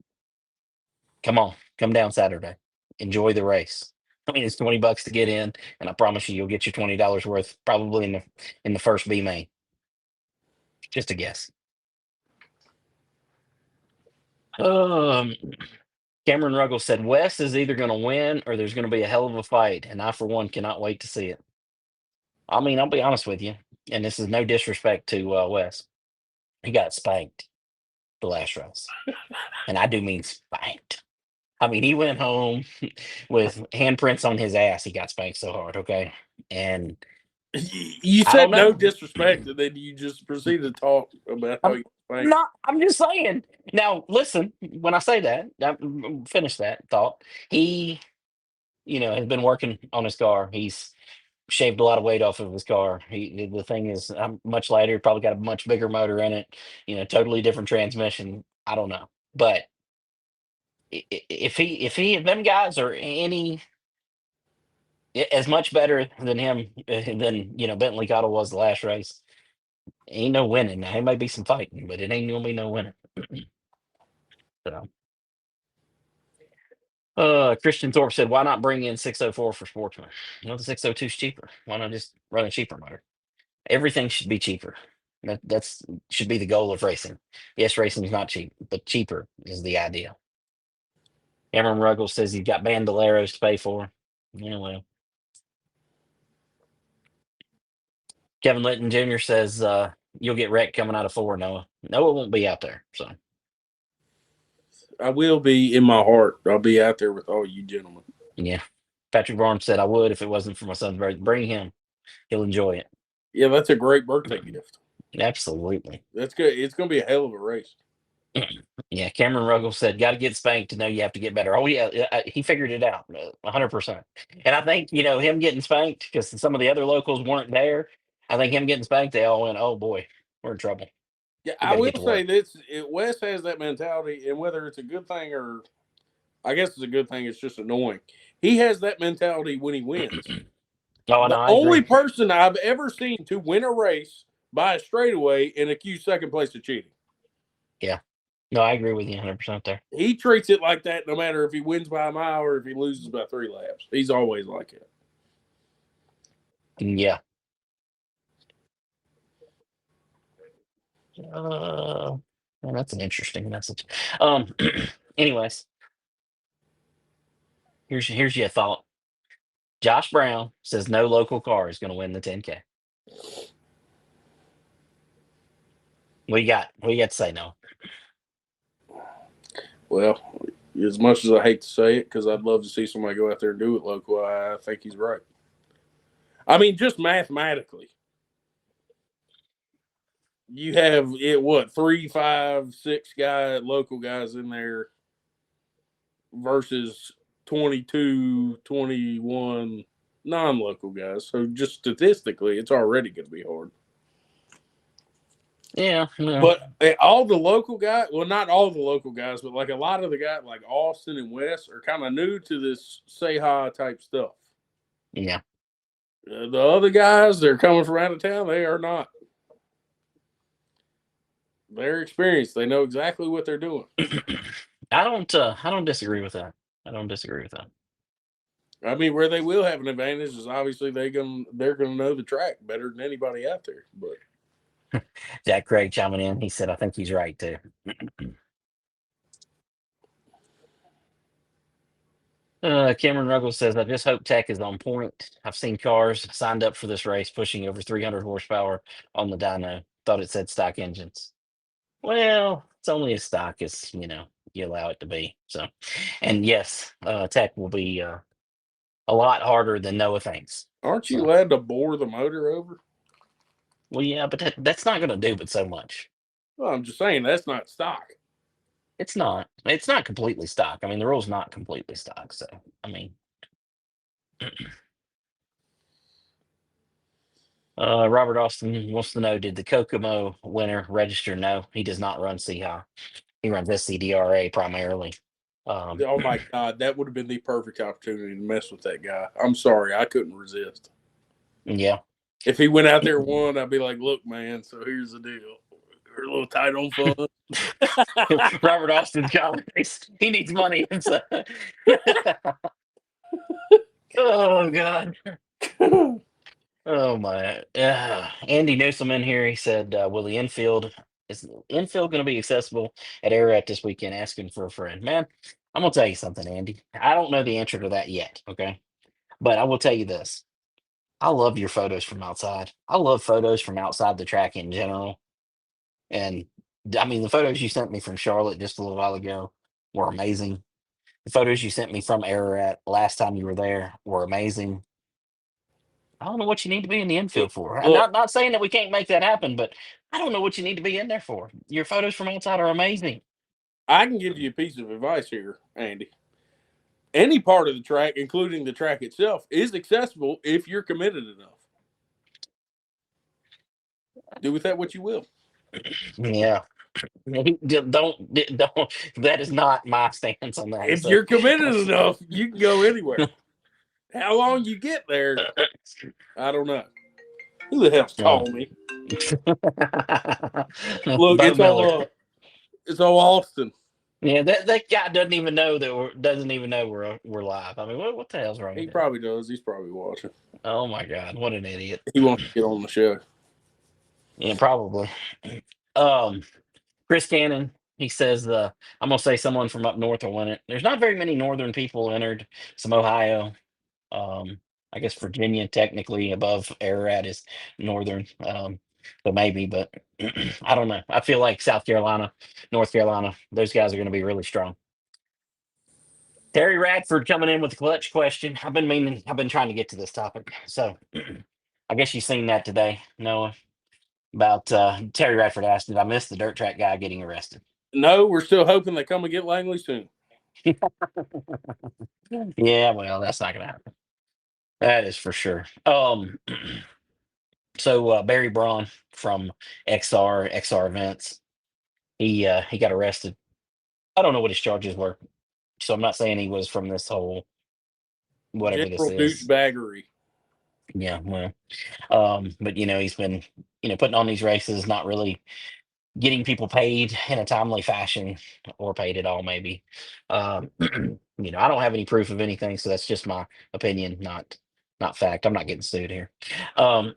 Come on, come down Saturday. Enjoy the race. I mean, it's $20 to get in, and I promise you, you'll get your $20 worth probably in the first B main. Just a guess. Um, Cameron Ruggles said West is either going to win or there's going to be a hell of a fight, and I for one cannot wait to see it. I mean, I'll be honest with you, and this is no disrespect to West. He got spanked the last race, and I do mean spanked. I mean, he went home with handprints on his ass. He got spanked so hard, okay? And You I don't said no know. disrespect, and then you just proceeded to talk about how I'm you think. not. I'm just saying. Now, listen. When I say that, finish that thought. He, has been working on his car. He's shaved a lot of weight off of his car. The thing is much lighter. Probably got a much bigger motor in it. Totally different transmission. I don't know, but if them guys are as much better than him than Bentley Cottle was the last race, ain't no winning. Now, it may be some fighting, but it ain't gonna be no winning. So, Christian Thorpe said, "Why not bring in 604 for Sportsman? The 602 is cheaper. Why not just run a cheaper motor? Everything should be cheaper. That's should be the goal of racing. Yes, racing is not cheap, but cheaper is the idea." Cameron Ruggles says he's got bandoleros to pay for. Yeah, well. Kevin Litton Jr. says you'll get wrecked coming out of 4, Noah. Noah won't be out there. So, I will be in my heart. I'll be out there with all you gentlemen. yeah. Patrick Barnes said I would if it wasn't for my son's birthday. Bring him. He'll enjoy it. Yeah, that's a great birthday gift. Absolutely. That's good. It's going to be a hell of a race. Yeah, Cameron Ruggles said, "Got to get spanked to know you have to get better." Oh yeah, he figured it out, 100%. And I think him getting spanked because some of the other locals weren't there. I think him getting spanked, they all went, "Oh boy, we're in trouble. Yeah, We I got to will get to say work." this: Wes has that mentality, and whether it's a good thing or, I guess it's a good thing, it's just annoying. He has that mentality when he wins. Oh The no, I only agree. person I've ever seen to win a race by a straightaway and accuse second place of cheating. Yeah, no, I agree with you 100% there. He treats it like that no matter if he wins by a mile or if he loses by 3 laps. He's always like it. Yeah. Well, that's an interesting message. Um, anyways, here's your thought. Josh Brown says no local car is going to win the 10K. What you got? What you got to say, no? Well, as much as I hate to say it, because I'd love to see somebody go out there and do it local, I think he's right. I mean, just mathematically, you have it what 3, 5, 6 local guys in there versus 22, 21 non-local guys. So just statistically, it's already going to be hard. Yeah, no, But all the local guys, well, not all the local guys, but like a lot of the guys, like Austin and West, are kind of new to this say hi type stuff. yeah, The other guys, they're coming from out of town. They are not. They're experienced. They know exactly what they're doing. I don't disagree with that. I don't disagree with that. I mean, where they will have an advantage is obviously they're gonna know the track better than anybody out there. But Jack Craig chiming in. He said, I think he's right too. Cameron Ruggles says, I just hope tech is on point. I've seen cars signed up for this race pushing over 300 horsepower on the dyno. Thought it said stock engines. Well, it's only as stock as, you allow it to be. So, and yes, tech will be a lot harder than Noah thinks. aren't you So, allowed to bore the motor over? well, yeah, but that's not going to do but so much. Well, I'm just saying that's not stock. It's not. It's not completely stock. I mean, the rule's not completely stock. So, I mean, Robert Austin wants to know: did the Kokomo winner register? No, he does not run C-High. He runs SCDRA primarily. Oh my god, that would have been the perfect opportunity to mess with that guy. I'm sorry, I couldn't resist. Yeah. If he went out there and won, I'd be like, "Look, man. So here's the deal. We're a little tight on funds." Robert Austin's comments. He needs money. So. Oh God. Oh my. Andy Newsom in here. He said, "Will the infield going to be accessible at Ararat this weekend?" Asking for a friend. Man, I'm gonna tell you something, Andy. I don't know the answer to that yet. Okay, but I will tell you this. I love your photos from outside. I love photos from outside the track in general. And I mean, the photos you sent me from Charlotte just a little while ago were amazing. The photos you sent me from Ararat last time you were there were amazing. I don't know what you need to be in the look, infield for. I'm look, not saying that we can't make that happen, but I don't know what you need to be in there for. Your photos from outside are amazing. I can give you a piece of advice here, Andy. Any part of the track, including the track itself, is accessible if you're committed enough. Do with that what you will. Yeah. Don't. That is not my stance on that. If So, you're committed enough, you can go anywhere. How long you get there, I don't know. Who the hell's yeah. calling me? Look, Bo Miller. it's old Austin. Yeah, that guy doesn't even know we're live. I mean, what the hell's wrong He with him? probably does. He's probably watching. Oh my God, what an idiot! He wants to get on the show. Yeah, probably. Um, Chris Cannon, he says I'm gonna say someone from up north will win it. There's not very many northern people entered. Some Ohio, um, I guess Virginia technically above Ararat is northern, so maybe, but I don't know. I feel like South Carolina, North Carolina, those guys are going to be really strong. Terry Radford coming in with a clutch question. I've been trying to get to this topic. So I guess you've seen that today, Noah, about Terry Radford asked, did I miss the dirt track guy getting arrested? No, we're still hoping they come and get Langley soon. Yeah, well, that's not going to happen. That is for sure. So Barry Braun from XR events, he got arrested. I don't know what his charges were. So I'm not saying he was from this whole whatever this General is. douchebaggery. Yeah, well, but he's been putting on these races, not really getting people paid in a timely fashion or paid at all, maybe. I don't have any proof of anything, so that's just my opinion, not fact. I'm not getting sued here. Um,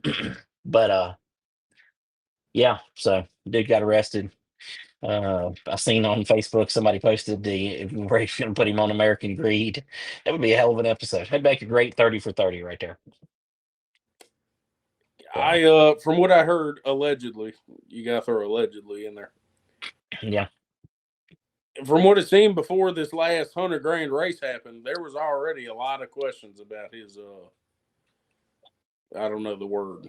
but yeah, so dude got arrested. I seen on Facebook somebody posted the where he's gonna put him on American Greed. That would be a hell of an episode. That'd make a great 30 for 30 right there. So From what I heard, allegedly, you gotta throw allegedly in there. yeah. From what it seemed before this last 100 grand race happened, there was already a lot of questions about his I don't know the word.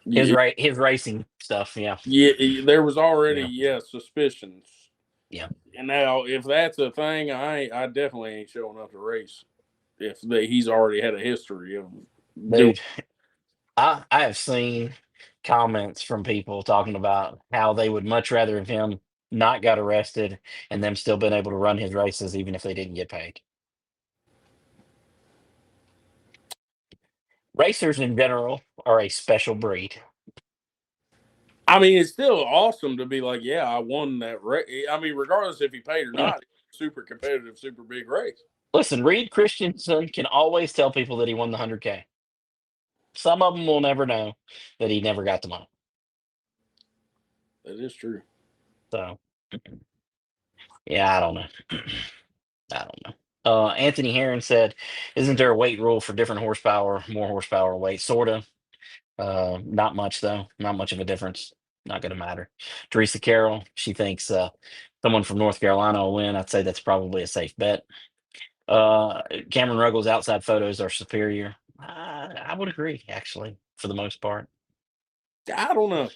Yeah, His racing stuff, yeah. yeah, there was already Yeah. suspicions. Yeah. And now, if that's a thing, I definitely ain't showing up to race if he's already had a history of doing. Dude, I have seen comments from people talking about how they would much rather have him not got arrested and them still been able to run his races even if they didn't get paid. Racers in general are a special breed. I mean, it's still awesome to be like, yeah, I won that race. I mean, regardless if he paid or Yeah. not, it's a super competitive, super big race. Listen, Reed Christensen can always tell people that he won the 100K. Some of them will never know that he never got the money. That is true. So, yeah, I don't know. I don't know. Anthony Herron said, "Isn't there a weight rule for different horsepower, more horsepower weight?" Sorta. Not much though. Not much of a difference. Not going to matter. Teresa Carroll, she thinks someone from North Carolina will win. I'd say that's probably a safe bet. Cameron Ruggles' outside photos are superior. I would agree, actually, for the most part. I don't know.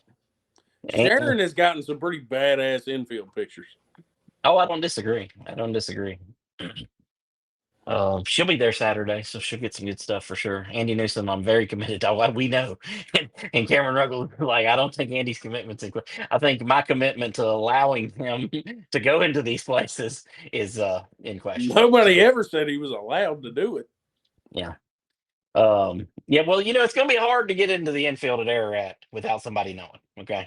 And, Sharon has gotten some pretty badass infield pictures. oh, I don't disagree. I don't disagree. She'll be there Saturday, so she'll get some good stuff for sure. Andy Newsom, I'm very committed to. We know, and Cameron Ruggles, like I don't think Andy's commitment's in. I think my commitment to allowing him to go into these places is in question. Nobody So ever said he was allowed to do it. yeah, yeah. Well, it's going to be hard to get into the infield at Ararat without somebody knowing. Okay,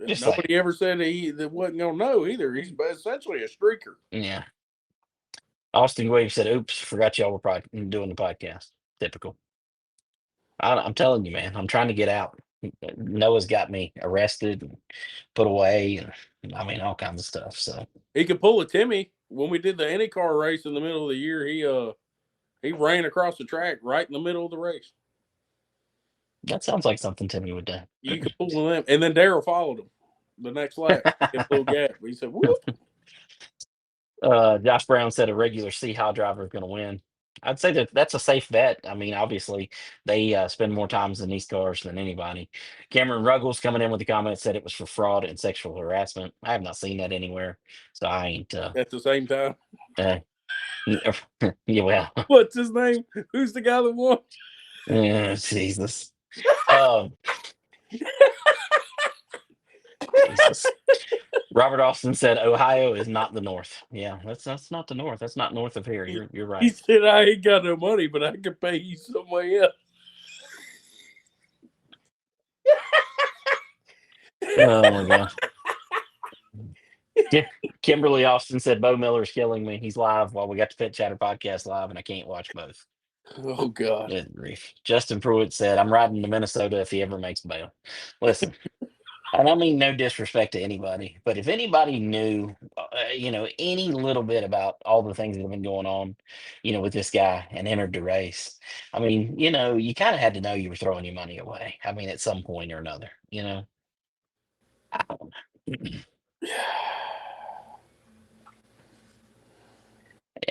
just saying. Nobody ever said he that wasn't gonna know either. He's essentially a streaker. Yeah. Austin Williams said, "Oops, forgot y'all were probably doing the podcast." Typical. I'm telling you, man. I'm trying to get out. Noah's got me arrested and put away, and I mean all kinds of stuff. So He could pull a Timmy. When we did the IndyCar race in the middle of the year, he ran across the track right in the middle of the race. that sounds like something Timmy would do. You could pull them, and then Daryl followed him the next lap. Get a little gap. He said, "Whoop." Josh Brown said a regular Seahawk driver is going to win. I'd say that's a safe bet. I mean, obviously, they spend more times in these cars than anybody. Cameron Ruggles coming in with the comment said it was for fraud and sexual harassment. I have not seen that anywhere, so I ain't. At the same time. Uh, yeah, well, What's his name? Who's the guy that won? Jesus. Um, Jesus. Robert Austin said Ohio is not the North. Yeah, that's not the North. That's not north of here. You're He right. said, "I ain't got no money, but I can pay you somewhere else." Oh my god. Kimberly Austin said Bo Miller's killing me. He's live while we got the Pit Chatter podcast live, and I can't watch both. Oh God. Good grief. Justin Pruitt said, "I'm riding to Minnesota if he ever makes bail." Listen, and I mean no disrespect to anybody, but if anybody knew, any little bit about all the things that have been going on, with this guy and entered the race, I mean, you kind of had to know you were throwing your money away. I mean, at some point or another, I don't know.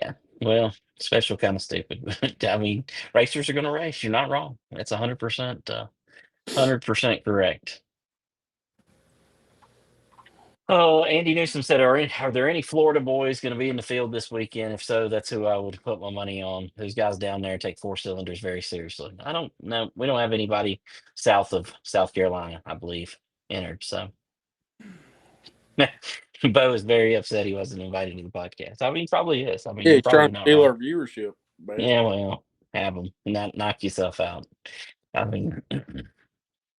Yeah. Well, special kind of stupid. I mean, racers are going to race. You're not wrong. That's 100% correct. Oh, Andy Newsom said, are there any Florida boys going to be in the field this weekend? If so, that's who I would put my money on. Those guys down there take four cylinders very seriously. I don't know. We don't have anybody south of South Carolina, I believe, entered. So Bo is very upset he wasn't invited to the podcast. I mean, he probably is. I mean, Yeah, you're he's trying probably to not steal wrong. our viewership, Yeah, basically. well, have him. Knock yourself out. I mean,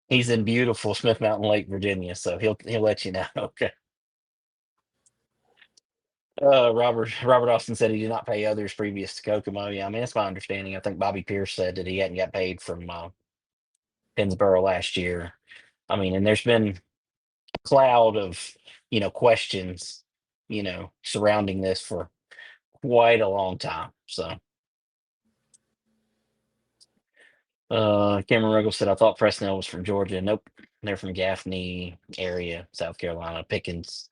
he's in beautiful Smith Mountain Lake, Virginia, so he'll let you know. Okay. Robert Austin said he did not pay others previous to Kokomo. Yeah, I mean that's my understanding. I think Bobby Pierce said that he hadn't got paid from Pennsboro last year. I mean, and there's been a cloud of questions surrounding this for quite a long time. So Cameron Ruggles said I thought Presnell was from Georgia. Nope, they're from Gaffney area, South Carolina, Pickens.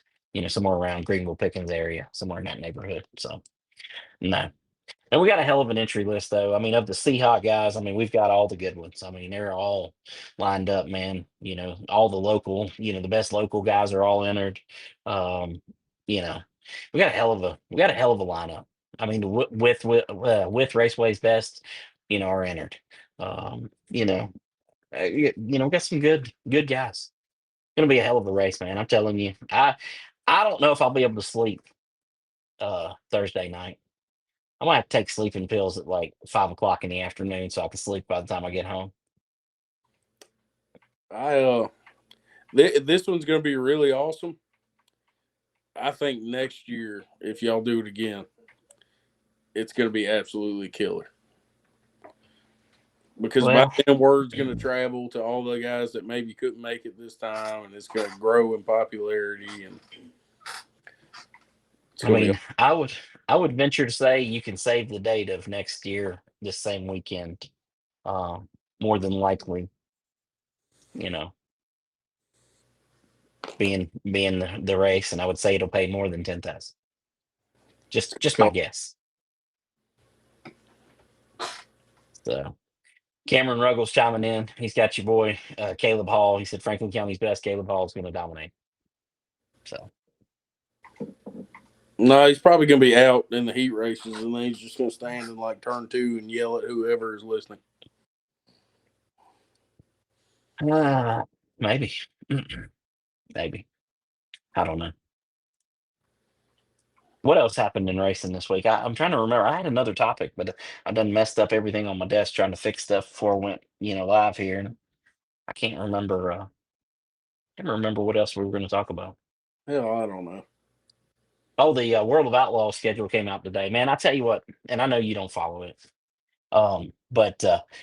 Somewhere around Greenville, Pickens area, somewhere in that neighborhood. So no. And we got a hell of an entry list, though. I mean, of the Seahawk guys, I mean, we've got all the good ones. I mean, they're all lined up, man. All the local, the best local guys are all entered. Um, you know, we got a hell of a lineup. I mean, with Raceway's best, are entered. We got some good guys. Gonna be a hell of a race, man. I'm telling you. I don't know if I'll be able to sleep Thursday night. I might have to take sleeping pills at like 5 o'clock in the afternoon so I can sleep by the time I get home. I This one's going to be really awesome. I think next year, if y'all do it again, it's going to be absolutely killer. Because by Well, then, word's going to travel to all the guys that maybe couldn't make it this time, and it's going to grow in popularity, and it's I going to be. mean, I would venture to say you can save the date of next year this same weekend. Um, More than likely, you know, being the race, and I would say it'll pay more than 10,000. Just my guess. So Cameron Ruggles chiming in. He's got your boy Caleb Hall. He said Franklin County's best. Caleb Hall is going to dominate. So No, he's probably going to be out in the heat races, and then he's just going to stand in like turn two and yell at whoever is listening. uh, maybe, maybe, I don't know. What else happened in racing this week? I'm trying to remember. I had another topic, but I done messed up everything on my desk trying to fix stuff before I went, live here, and I can't remember. Can't remember what else we were going to talk about. Hell, I don't know. Oh, the World of Outlaws schedule came out today, man. I tell you what, and I know you don't follow it. But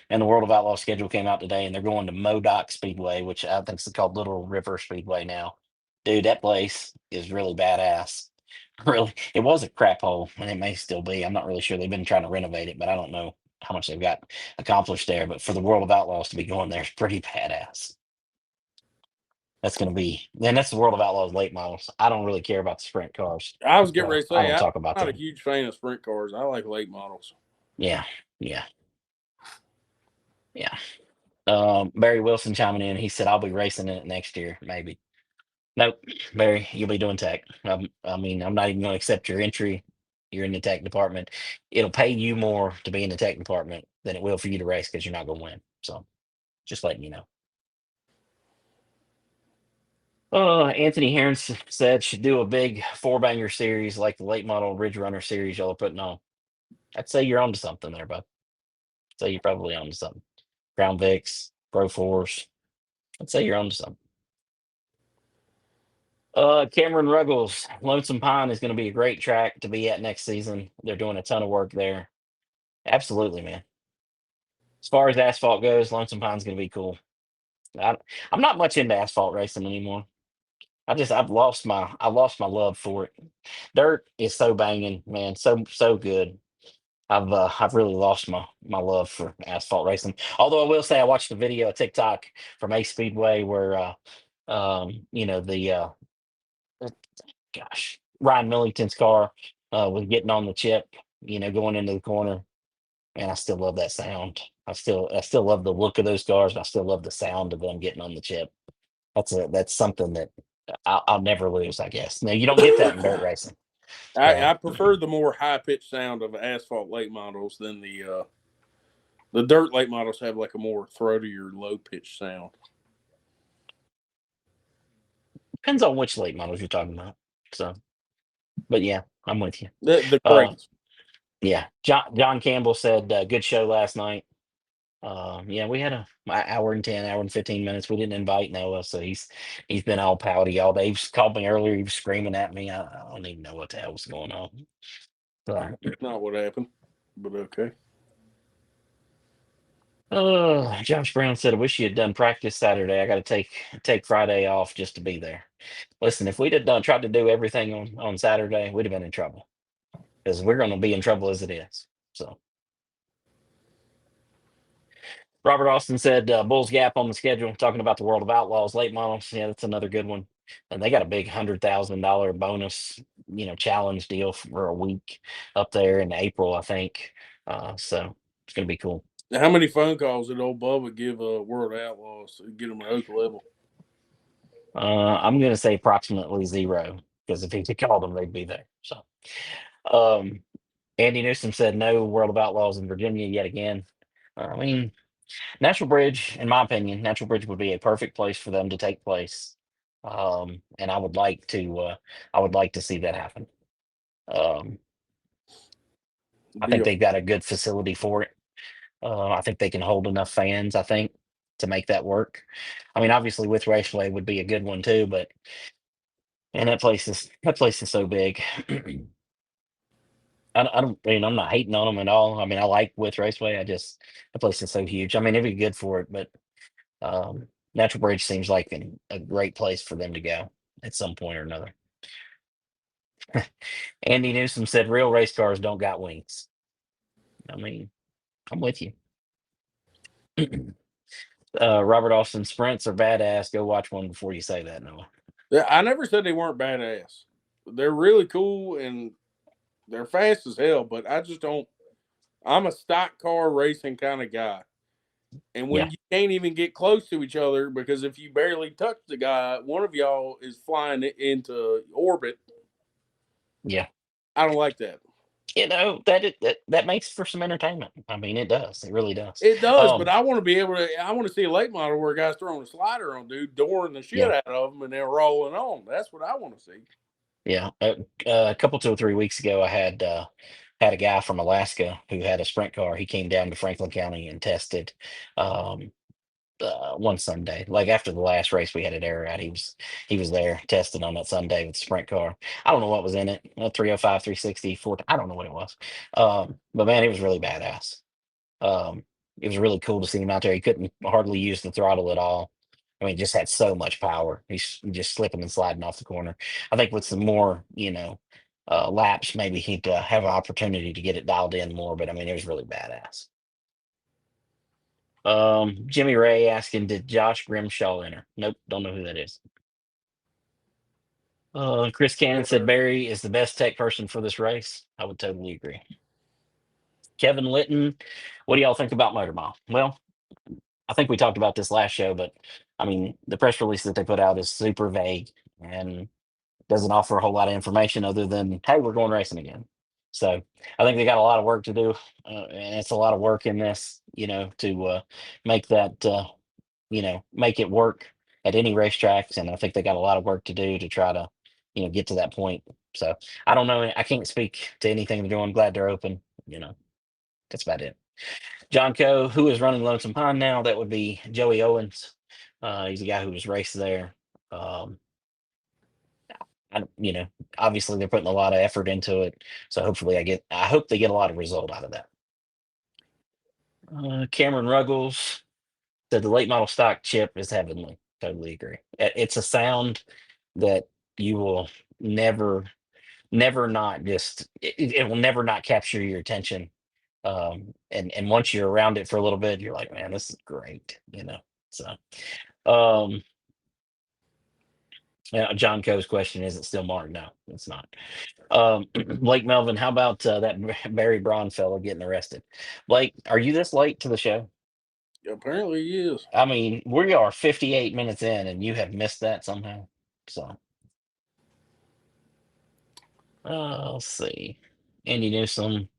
and the World of Outlaw schedule came out today, and they're going to Modoc Speedway, which I think is called Little River Speedway now. Dude, that place is really badass. Really, it was a crap hole, and it may still be. I'm not really sure. They've been trying to renovate it, but I don't know how much they've got accomplished there. But for the World of Outlaws to be going there is pretty badass. That's going to be, and that's the World of Outlaws late models. I don't really care about the sprint cars, I was getting so ready to I say don't I'm talk about not a them. huge fan of sprint cars. I like late models. Yeah, yeah, yeah. Barry Wilson chiming in. He said, "I'll be racing in it next year, maybe." Nope, Barry, you'll be doing tech. I mean, I'm not even going to accept your entry. You're in the tech department. It'll pay you more to be in the tech department than it will for you to race because you're not going to win. So, just letting you know. Anthony Heron said should do a big four banger series like the late model Ridge Runner series y'all are putting on. I'd say you're onto something there, bud. I'd say you're probably onto something. Crown Vics, Pro Force. I'd say you're onto something. Cameron Ruggles, Lonesome Pine is going to be a great track to be at next season. They're doing a ton of work there. Absolutely, man. As far as asphalt goes, Lonesome Pine's going to be cool. I, I'm not much into asphalt racing anymore. I've lost my love for it. Dirt is so banging, man, so good. I've really lost my love for asphalt racing. Although I will say I watched a video, a TikTok from Ace Speedway where the Ryan Millington's car was getting on the chip, going into the corner. And I still love that sound. I still love the look of those cars, and I still love the sound of them getting on the chip. That's something that I'll never lose, I guess. Now you don't get that in dirt racing. I So prefer the more high pitched sound of asphalt late models than the dirt late models have like a more throatier, low pitched sound. depends on which late models you're talking about. So, but yeah, I'm with you. The Uh, crates. yeah, John Campbell said good show last night. Yeah, we had a hour and 10, hour and 15 minutes. We didn't invite Noah, so he's been all pouty all day. He called me earlier. He was screaming at me. I don't even know what the hell was going on. So, Not what happened, but okay. Josh Brown said, "I wish you had done practice Saturday. I got to take Friday off just to be there." Listen, if we'd have tried to do everything on Saturday, we'd have been in trouble because we're going to be in trouble as it is. So. Robert Austin said Bulls Gap on the schedule, talking about the World of Outlaws late models. Yeah, that's another good one. And they got a big $100,000 bonus, challenge deal for a week up there in April, I think. So it's gonna be cool. Now, how many phone calls did old Bubba give World Outlaws to get them to Oak level? I'm gonna say approximately zero because if he could call them, they'd be there. So, um, Andy Newsom said no World of Outlaws in Virginia yet again. I mean, Natural Bridge, in my opinion, Natural Bridge would be a perfect place for them to take place. And I would like to see that happen. Um, I think Deal. they've got a good facility for it. I think they can hold enough fans, I think. to make that work. I mean, obviously with Raceway would be a good one too, but and that place is so big. I don't, I mean, I'm not hating on them at all. I mean, I like with Raceway. I just the place is so huge. I mean, it'd be good for it, but um, Natural Bridge seems like a great place for them to go at some point or another. Andy Newsom said, "Real race cars don't got wings." I mean, I'm with you. Robert Austin sprints are badass. Go watch one before you say that, Noah. Yeah, I never said they weren't badass. They're really cool and they're fast as hell, but I just don't. I'm a stock car racing kind of guy. And Yeah, when you can't even get close to each other because if you barely touch the guy, one of y'all is flying into orbit. yeah. I don't like that. That makes for some entertainment. I mean, it does. It really does. It does, but Um, I want to be able to. I want to see a late model where a guy's throwing a slider on dude, dooring the shit yeah, out of them, and they're rolling on. That's what I want to see. yeah. A couple 2 or 3 weeks ago, I had a guy from Alaska who had a sprint car. He came down to Franklin County and tested. Um, one Sunday, like after the last race we had at Ararat, he was there testing on that Sunday with the sprint car. I don't know what was in it, 305, 360, 4. I don't know what it was. But man, it was really badass. Um, it was really cool to see him out there. He couldn't hardly use the throttle at all. I mean, just had so much power. He's just slipping and sliding off the corner. I think with some more, laps, maybe he'd have an opportunity to get it dialed in more. But I mean, it was really badass. Jimmy Ray asking, did Josh Grimshaw enter? Nope, don't know who that is. Chris Cannon said Barry is the best tech person for this race. I would totally agree. Kevin Litton, what do y'all think about Motor Mile? Well, I think we talked about this last show, but I mean, the press release that they put out is super vague and doesn't offer a whole lot of information other than, hey, we're going racing again. So I think they got a lot of work to do, and it's a lot of work in this, to make that, make it work at any racetracks. And I think they got a lot of work to do to try to, get to that point. So I don't know. I can't speak to anything they're doing. Glad they're open. That's about it. John Coe, who is running Lonesome Pine now? That would be Joey Owens. He's a guy who was raced there. Um, obviously they're putting a lot of effort into it. So hopefully I hope they get a lot of result out of that. Cameron Ruggles said the late model stock chip is heavenly. Totally agree. It's a sound that you will never, never not just, it will never not capture your attention. And once you're around it for a little bit, you're like, man, this is great. So, um, John Coe's question, is it still Mark? No, it's not. Blake Melvin, how about that Barry Braun fellow getting arrested? Blake, are you this late to the show? Apparently, he is. I mean, we are 58 minutes in, and you have missed that somehow. So, let's see. Andy Newsom,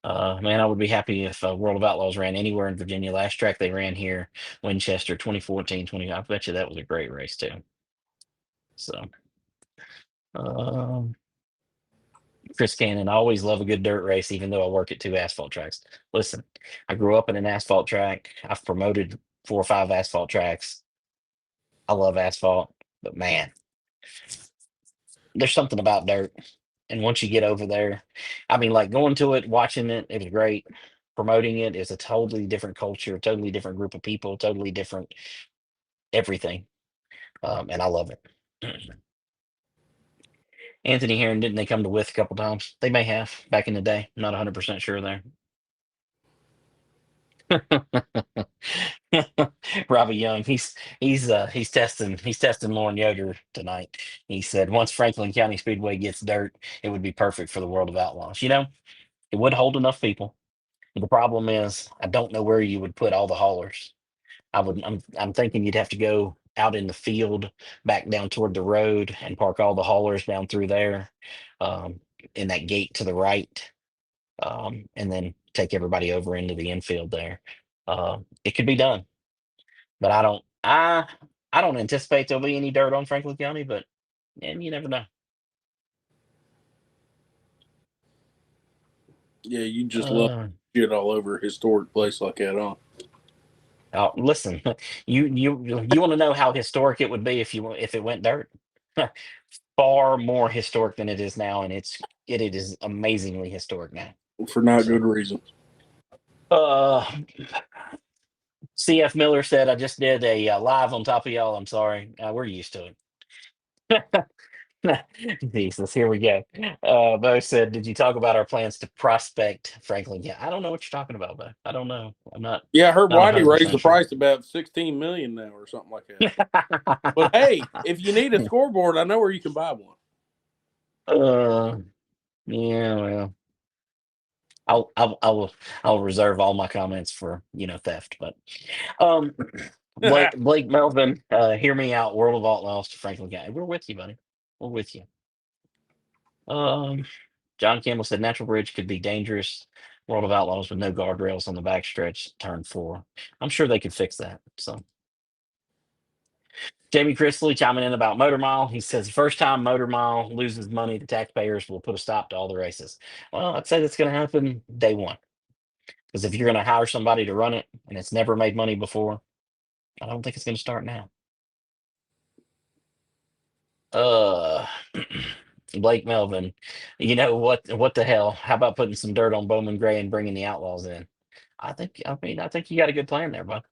man, I would be happy if World of Outlaws ran anywhere in Virginia. Last track they ran here, Winchester 2014, 20. I bet you that was a great race too. So, um, Chris Cannon, I always love a good dirt race, even though I work at two asphalt tracks. Listen, I grew up in an asphalt track. I've promoted 4 or 5 asphalt tracks. I love asphalt, but man, there's something about dirt. And once you get over there, I mean, like going to it, watching it, it was great. Promoting it is a totally different culture, totally different group of people, totally different everything. And I love it. Anthony Heron, didn't they come to With a couple times? They may have back in the day. I'm not 100% sure there. Robbie Young, he's testing Lauren Yoder tonight. He said once Franklin County Speedway gets dirt, it would be perfect for the World of Outlaws. It would hold enough people. The problem is I don't know where you would put all the haulers. I'm thinking you'd have to go out in the field, back down toward the road, and park all the haulers down through there, um, in that gate to the right, and then take everybody over into the infield there. It could be done, but I don't anticipate there'll be any dirt on Franklin County, but and you never know. Yeah, you just love Uh, shit all over a historic place like that, huh? Listen, you want to know how historic it would be if it went dirt? Far more historic than it is now, and it is amazingly historic now. for not So, good reasons. uh, CF Miller said, "I just did a live on top of y'all. I'm sorry. We're used to it." Jesus, here we go. Bo said, "Did you talk about our plans to prospect Franklin?" Yeah, I don't know what you're talking about, Bo. I don't know. I'm Yeah, I heard not Whitey raised 100% the sure. price to about 16 million now or something like that. But hey, if you need a scoreboard, I know where you can buy one. uh, yeah, well, I'll reserve all my comments for theft. But um, Blake Melvin, hear me out. World of Outlaws to Franklin County. We're with you, buddy. We're with you. Um, John Campbell said Natural Bridge could be dangerous. World of Outlaws with no guardrails on the backstretch, turn 4. I'm sure they could fix that. So Jamie Chrisley chiming in about Motor Mile. He says first time Motor Mile loses money, the taxpayers will put a stop to all the races. Well, I'd say that's going to happen day one. Because if you're going to hire somebody to run it and it's never made money before, I don't think it's going to start now. Uh, Blake Melvin, you know what the hell? How about putting some dirt on Bowman Gray and bringing the Outlaws in? I think you got a good plan there, bud.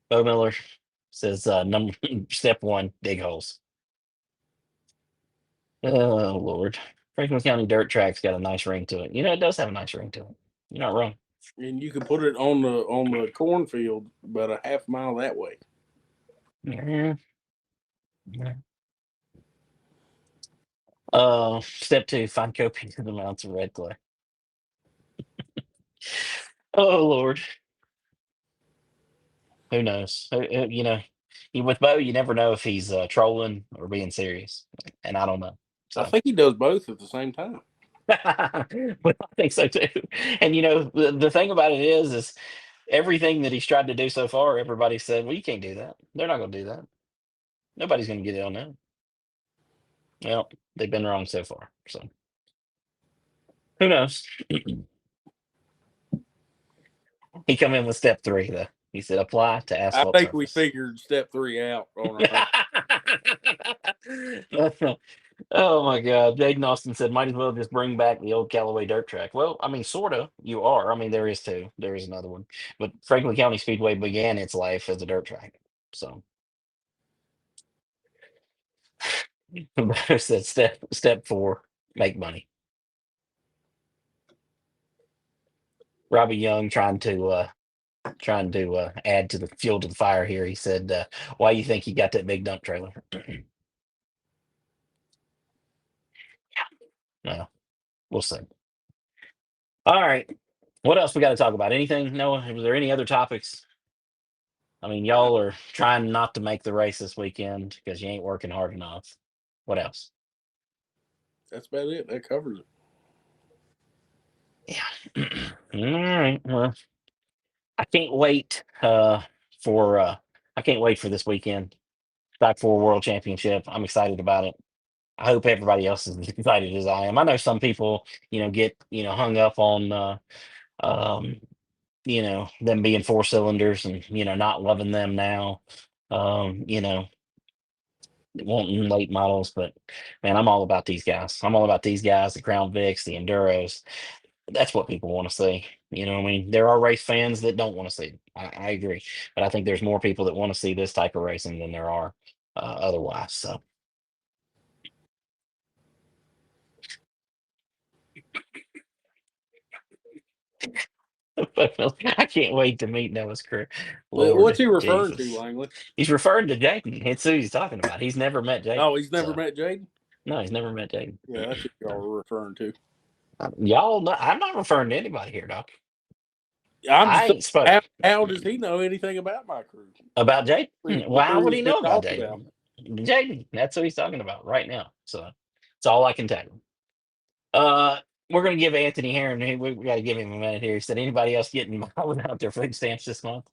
Bo Miller says number step one, dig holes. Oh Lord. Franklin County dirt track's got a nice ring to it. It does have a nice ring to it. You're not wrong. And you can put it on the cornfield about a half mile that way. Yeah. Yeah. Step two, find copious amounts of red clay. Oh Lord. Who knows? With Bo, you never know if he's trolling or being serious, and I don't know. I So, think he does both at the same time. but I think so too. And the thing about it is everything that he's tried to do so far, everybody said, "Well, you can't do that. They're not going to do that. Nobody's going to get it on that." Well, they've been wrong so far. So, who knows? He come in with step three though. He said, "Apply to I asphalt think we surface." figured step 3 out on our own. Oh my God. Jaden Austin said, might as well just bring back the old Callaway dirt track. Well, I mean, sort of. You are. I mean, there is two. There is another one. But Franklin County Speedway began its life as a dirt track. So said step four, make money. Robbie Young trying to add to the fuel to the fire here. He said, why you think he got that big dump trailer? Well, we'll see. All right. What else we got to talk about? Anything, Noah? Was there any other topics? I mean, y'all are trying not to make the race this weekend because you ain't working hard enough. What else? That's about it. That covers it. Yeah. All right. Well, I can't wait for I can't wait for this weekend. Back for World Championship. I'm excited about it. I hope everybody else is as excited as I am. I know some people, get hung up on um, them being four cylinders and not loving them now. Um, you know, wanting late models, but man, I'm all about these guys. I'm all about these guys, the Crown Vics, the Enduros. That's what people want to see. What I mean? There are race fans that don't want to see it. I agree, but I think there's more people that want to see this type of racing than there are otherwise. So I can't wait to meet Noah's crew. What's Lord he referring to, Jesus, Langley? he's referring to Jaden. It's who he's talking about. He's never met Jaden. Oh, he's never So met Jaden? no, he's never met Jaden. Yeah, that's who y'all were referring to. Y'all, I'm not referring to anybody here, Doc. I'm just I saying, ain't spoke. how does he know anything about my crew? About Jaden? The Well, how crew would that's he been know about talked about. Jaden? Jaden, that's who he's talking about right now. So that's all I can tell you. Uh, we're gonna give Anthony Heron. We got to give him a minute here. He said, anybody else getting miles out their food stamps this month?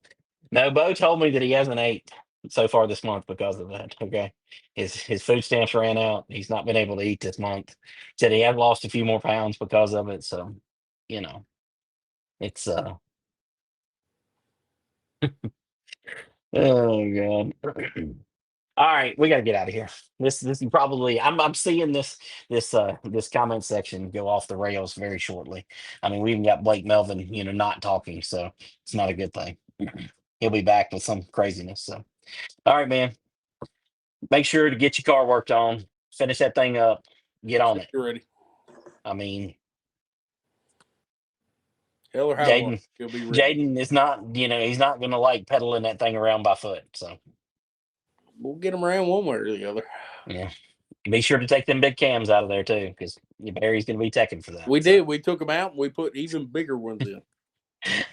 No, Bo told me that he hasn't ate so far this month because of that. Okay, his food stamps ran out. He's not been able to eat this month. Said he had lost a few more pounds because of it. So, you know, it's Oh god. All right, we got to get out of here. This is probably I'm seeing this comment section go off the rails very shortly. I mean, we even got Blake Melvin, not talking, so it's not a good thing. He'll be back with some craziness. So, all right, man. Make sure to get your car worked on. Finish that thing up. Get on it. You're ready. I mean, Hell or high water, Jaden, he'll be ready. Jaden is not, he's not going to like pedaling that thing around by foot. So, We'll get him around one way or the other. yeah. Be sure to take them big cams out of there too, because Barry's going to be teching for that. We so. did. We took them out and we put even bigger ones in.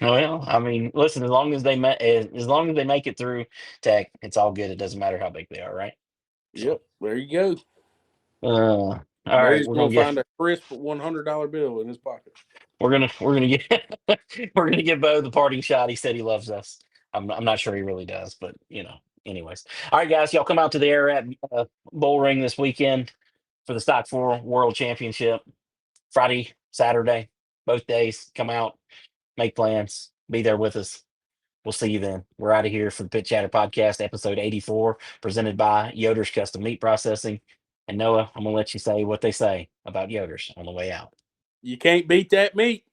Well, I mean, listen, as long as they make it through tech, it's all good. It doesn't matter how big they are, right? Yep. There you go. All right, Barry's gonna find a crisp $100 bill in his pocket. we're gonna get we're gonna give Bo the parting shot. He said he loves us. I'm not sure he really does, but anyways. All right, guys, y'all come out to the Ararat BullRing this weekend for the Stock 4 World Championship. Friday, Saturday, both days. Come out, make plans, be there with us. We'll see you then. We're out of here for the Pit Chatter Podcast, episode 84, presented by Yoder's Custom Meat Processing. And Noah, I'm going to let you say what they say about Yoder's on the way out. You can't beat that meat.